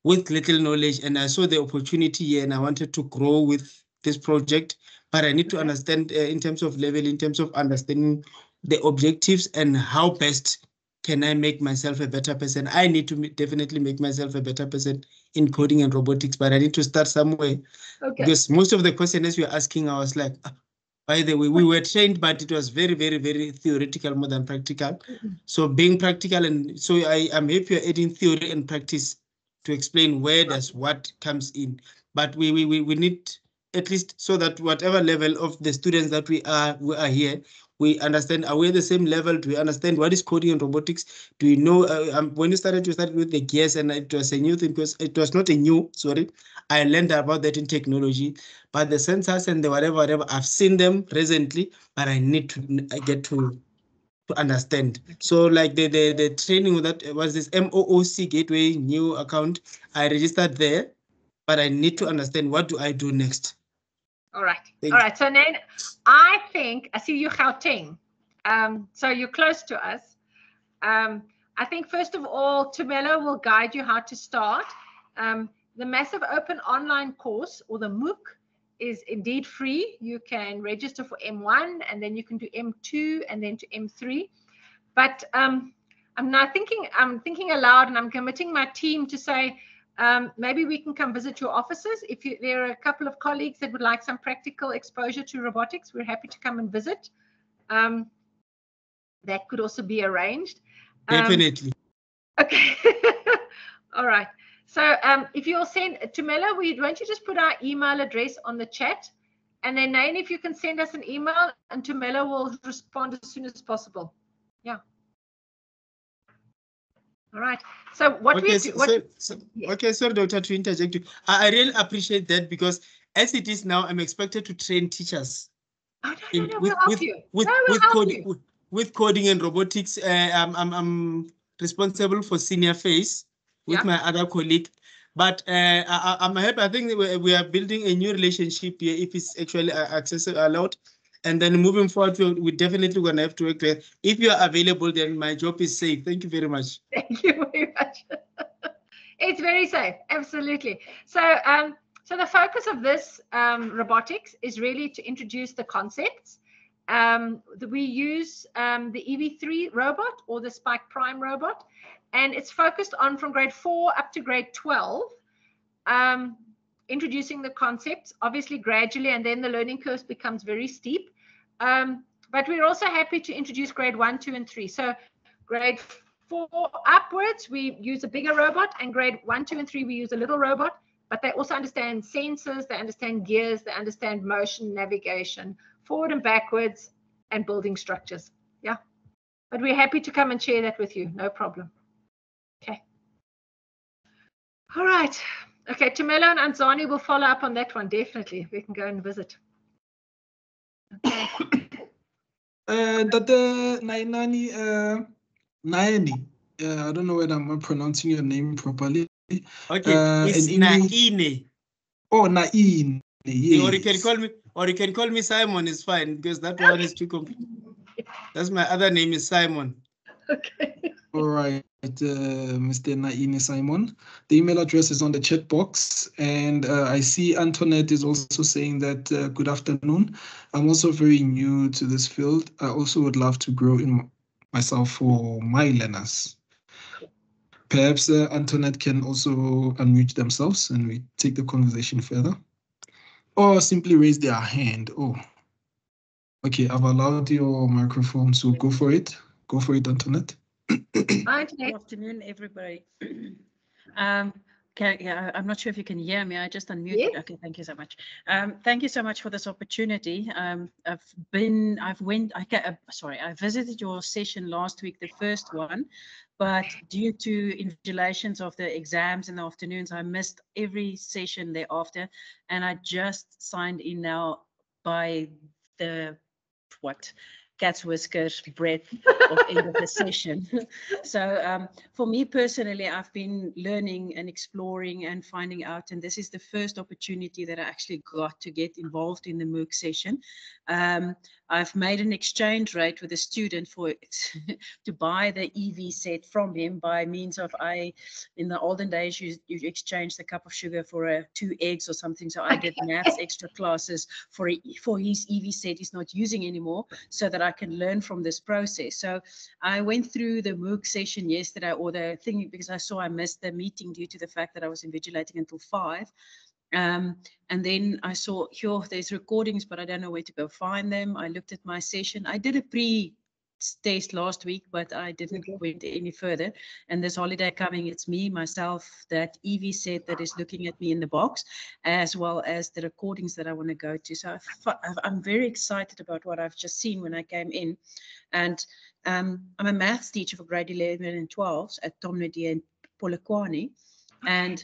with little knowledge, and I saw the opportunity here and I wanted to grow with this project. But I need to understand in terms of level, in terms of understanding the objectives and how best can I make myself a better person. I need to definitely make myself a better person in coding and robotics, but I need to start somewhere. Okay. Because most of the questions you're asking, I was like, by the way, we were trained, but it was very, very, very theoretical more than practical. So being practical, and so I'm happy you're adding theory and practice to explain where does what comes in. But we need, at least so that whatever level of the students that we are here, we understand, are we at the same level? Do we understand what is coding and robotics? Do we know, when you started with the gears, and it was a new thing, because it was not a new, sorry, I learned about that in technology, but the sensors and the whatever, I've seen them recently, but I need to get to understand. So like the training that was this MOOC Gateway new account, I registered there, but I need to understand, what do I do next? All right. All right. So then I think I see you, Gauteng. So you're close to us. I think first of all, Tumelo will guide you how to start. The Massive Open online course, or the MOOC, is indeed free. You can register for M1 and then you can do M2 and then to M3. But I'm thinking aloud, and I'm committing my team to say, maybe we can come visit your offices. If there are a couple of colleagues that would like some practical exposure to robotics, we're happy to come and visit. That could also be arranged. Definitely. Okay. All right. So if you'll send Tumelo, won't you just put our email address on the chat? And then Nain, if you can send us an email, and Tumelo will respond as soon as possible. Yeah. All right. So what okay, we do, yes. Okay, sorry, Doctor, to interject you. I really appreciate that, because as it is now, I'm expected to train teachers. Oh, no, we'll help you. With coding and robotics. I'm responsible for senior phase with my other colleague. But I'm happy. I think we are building a new relationship here, if it's actually accessible, allowed. And then moving forward, we're definitely going to have to work there. If you are available, then my job is safe. Thank you very much. Thank you very much. It's very safe, absolutely. So, so the focus of this robotics is really to introduce the concepts. We use the EV3 robot, or the Spike Prime robot, and it's focused on from grade 4 up to grade 12, introducing the concepts, obviously gradually, and then the learning curve becomes very steep. But we're also happy to introduce grade 1, 2, and 3. So grade 4 upwards, we use a bigger robot, and grade 1, 2, and 3, we use a little robot, but they also understand sensors, they understand gears, they understand motion, navigation, forward and backwards, and building structures. Yeah. But we're happy to come and share that with you. No problem. Okay. All right. Okay. Tumelo and Anzani will follow up on that one. Definitely. We can go and visit. Okay. Dr. Nainani, Naini, I don't know whether I'm pronouncing your name properly. Okay. It's Naine. Oh, Naine. Yes. Or you can call me Simon, is fine, because that one is too complicated. That's my other name, is Simon. Okay. All right, Mr. Naine Simon. The email address is on the chat box, and I see Antoinette is also saying that good afternoon. I'm also very new to this field. I also would love to grow in myself for my learners. Perhaps Antoinette can also unmute themselves and we take the conversation further. Or simply raise their hand. Oh, okay, I've allowed your microphone, so go for it. Go for it, Antoinette. Good afternoon, everybody. Yeah, I'm not sure if you can hear me. I just unmuted. Yes. Okay, thank you so much. Thank you so much for this opportunity. I visited your session last week, the first one, but due to invigilations of the exams in the afternoons, I missed every session thereafter, and I just signed in now by the cat's whiskers breadth of end of the session. So for me personally, I've been learning and exploring and finding out, and this is the first opportunity that I actually got to get involved in the MOOC session. I've made an exchange rate with a student for to buy the EV set from him by means of in the olden days, you exchanged a cup of sugar for 2 eggs or something. So I did maths extra classes for his EV set he's not using anymore, so that I can learn from this process. So I went through the MOOC session yesterday, or the thing, because I saw I missed the meeting due to the fact that I was invigilating until 5. And then I saw, there's recordings, but I don't know where to go find them. I looked at my session. I did a pre-test last week, but I didn't went any further. And this holiday coming, it's me, myself, that EV set that is looking at me in the box, as well as the recordings that I want to go to. So I'm very excited about what I've just seen when I came in. And I'm a maths teacher for grade 11 and 12 at Tom Nadia and Polokwane. And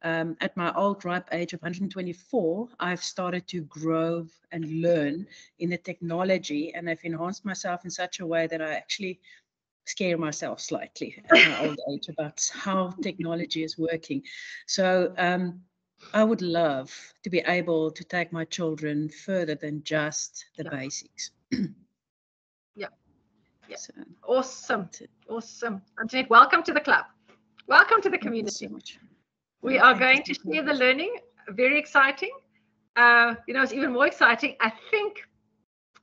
at my old ripe age of 124, I've started to grow and learn in the technology, and I've enhanced myself in such a way that I actually scare myself slightly at my old age about how technology is working. So I would love to be able to take my children further than just the basics. Yeah. So, awesome. Antoinette, welcome to the club. Welcome to the community. Thank you so much. We are going to share the learning. Very exciting. It's even more exciting. I think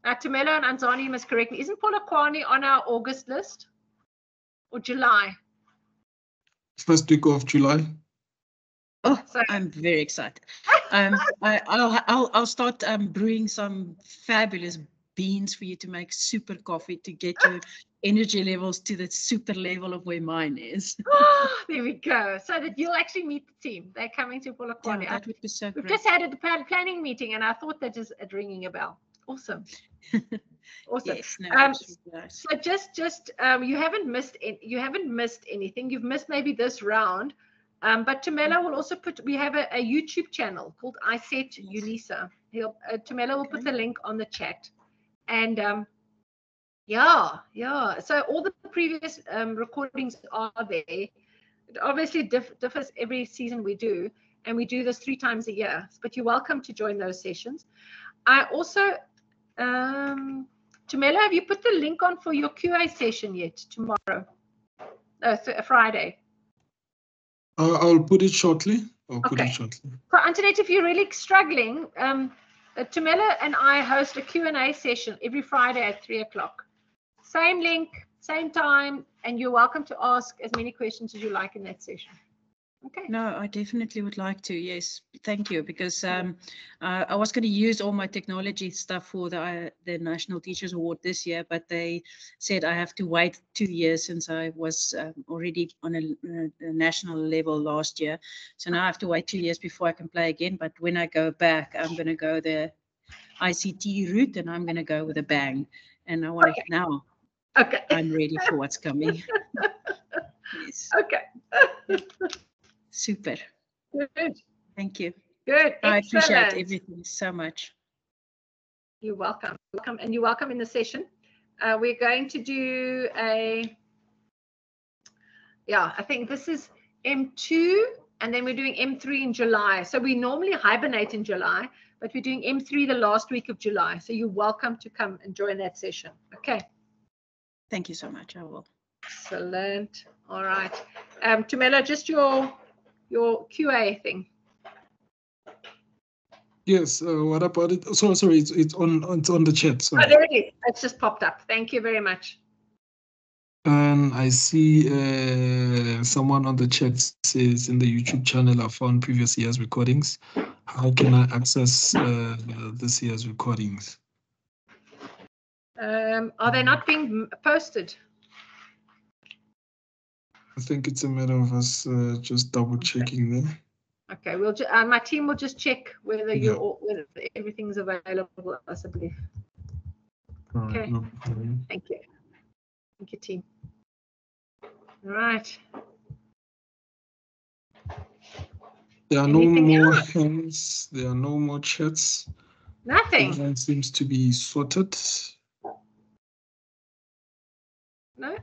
Tumelo and Anzani, you must correct me. Isn't Polokwane on our August list or July? First week of July. Oh, so I'm very excited. I'll start brewing some fabulous beans for you to make super coffee to get your energy levels to the super level of where mine is. There we go. So that you'll actually meet the team. They're coming to Polokwane. Yeah, that would be so great. We've just had a planning meeting, and I thought that is ringing a bell. Awesome. Awesome. Yes, no, nice. So just you haven't missed anything. You've missed maybe this round. But Tumelo will also we have a YouTube channel called iSet UNISA. Tumelo will put the link on the chat. And yeah. So all the previous recordings are there. It obviously differs every season we do, and we do this 3 times a year. But you're welcome to join those sessions. I also, Tumelo, have you put the link on for your QA session yet tomorrow? Friday. I'll put it shortly. Okay. So Antoinette, if you're really struggling, Tumelo and I host a Q&A session every Friday at 3 o'clock. Same link, same time, and you're welcome to ask as many questions as you like in that session. Okay. No, I definitely would like to. Yes, thank you. Because I was going to use all my technology stuff for the National Teachers Award this year, but they said I have to wait 2 years since I was already on a national level last year. So now I have to wait 2 years before I can play again. But when I go back, I'm going to go the ICT route, and I'm going to go with a bang. And I want to now. Okay. I'm ready for what's coming. Yes. Okay. Super. Good. Thank you. Good. I appreciate everything so much. You're welcome. And you're welcome in the session. We're going to do I think this is M2, and then we're doing M3 in July. So we normally hibernate in July, but we're doing M3 the last week of July. So you're welcome to come and join that session. Okay. Thank you so much. I will. Excellent. All right. Tumelo, just your QA thing. Yes. What about it? Sorry. It's on the chat. Sorry. Oh, there it is. It's just popped up. Thank you very much. And I see someone on the chat says in the YouTube channel I found previous year's recordings. How can I access this year's recordings? Are they not being posted? I think it's a matter of us just double checking there. Okay, we'll my team will just check whether whether everything's available, I believe. Okay. Right, no problem. Thank you. Thank you, team. All right. There are Anything no more else? hands. There are no more chats. Nothing. Everyone seems to be sorted. No.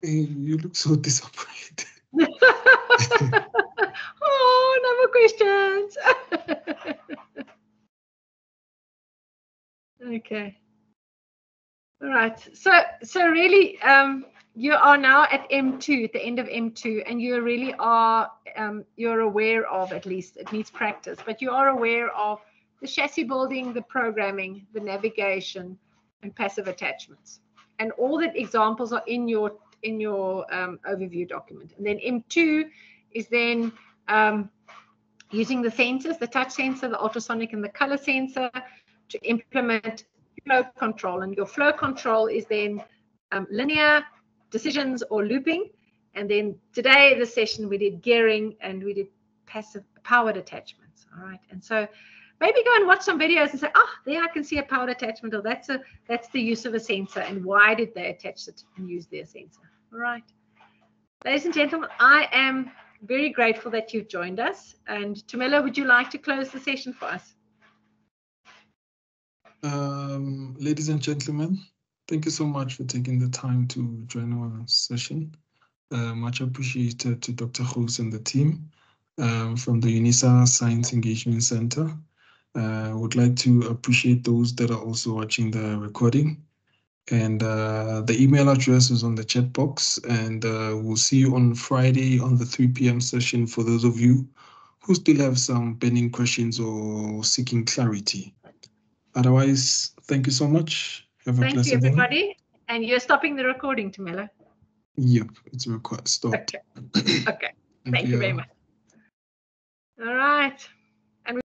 Hey, you look so disappointed. Oh, no more questions. Okay. All right. So really, you are now at M2, at the end of M2, and you really are, you're aware of, at least it needs practice, but you are aware of the chassis building, the programming, the navigation, and passive attachments. And all the examples are in your overview document. And then M2 is then using the sensors, the touch sensor, the ultrasonic, and the color sensor to implement flow control. And your flow control is then linear, decisions, or looping. And then today, the session, we did gearing and we did passive powered attachments. All right. And so maybe go and watch some videos and say, oh, there I can see a powered attachment, or that's the use of a sensor, and why did they attach it and use their sensor. All right. Ladies and gentlemen, I am very grateful that you've joined us. And Tumelo, would you like to close the session for us? Ladies and gentlemen, thank you so much for taking the time to join our session. Much appreciated to Dr. Groos and the team from the UNISA Science Engagement Center. Would like to appreciate those that are also watching the recording. And the email address is on the chat box. And we'll see you on Friday on the 3 p.m. session for those of you who still have some pending questions or seeking clarity. Otherwise, thank you so much. Have a Thank you, blessed day. everybody. And you're stopping the recording, Tumelo. Yep, it's stopped. Okay. Okay. Thank you very much. All right.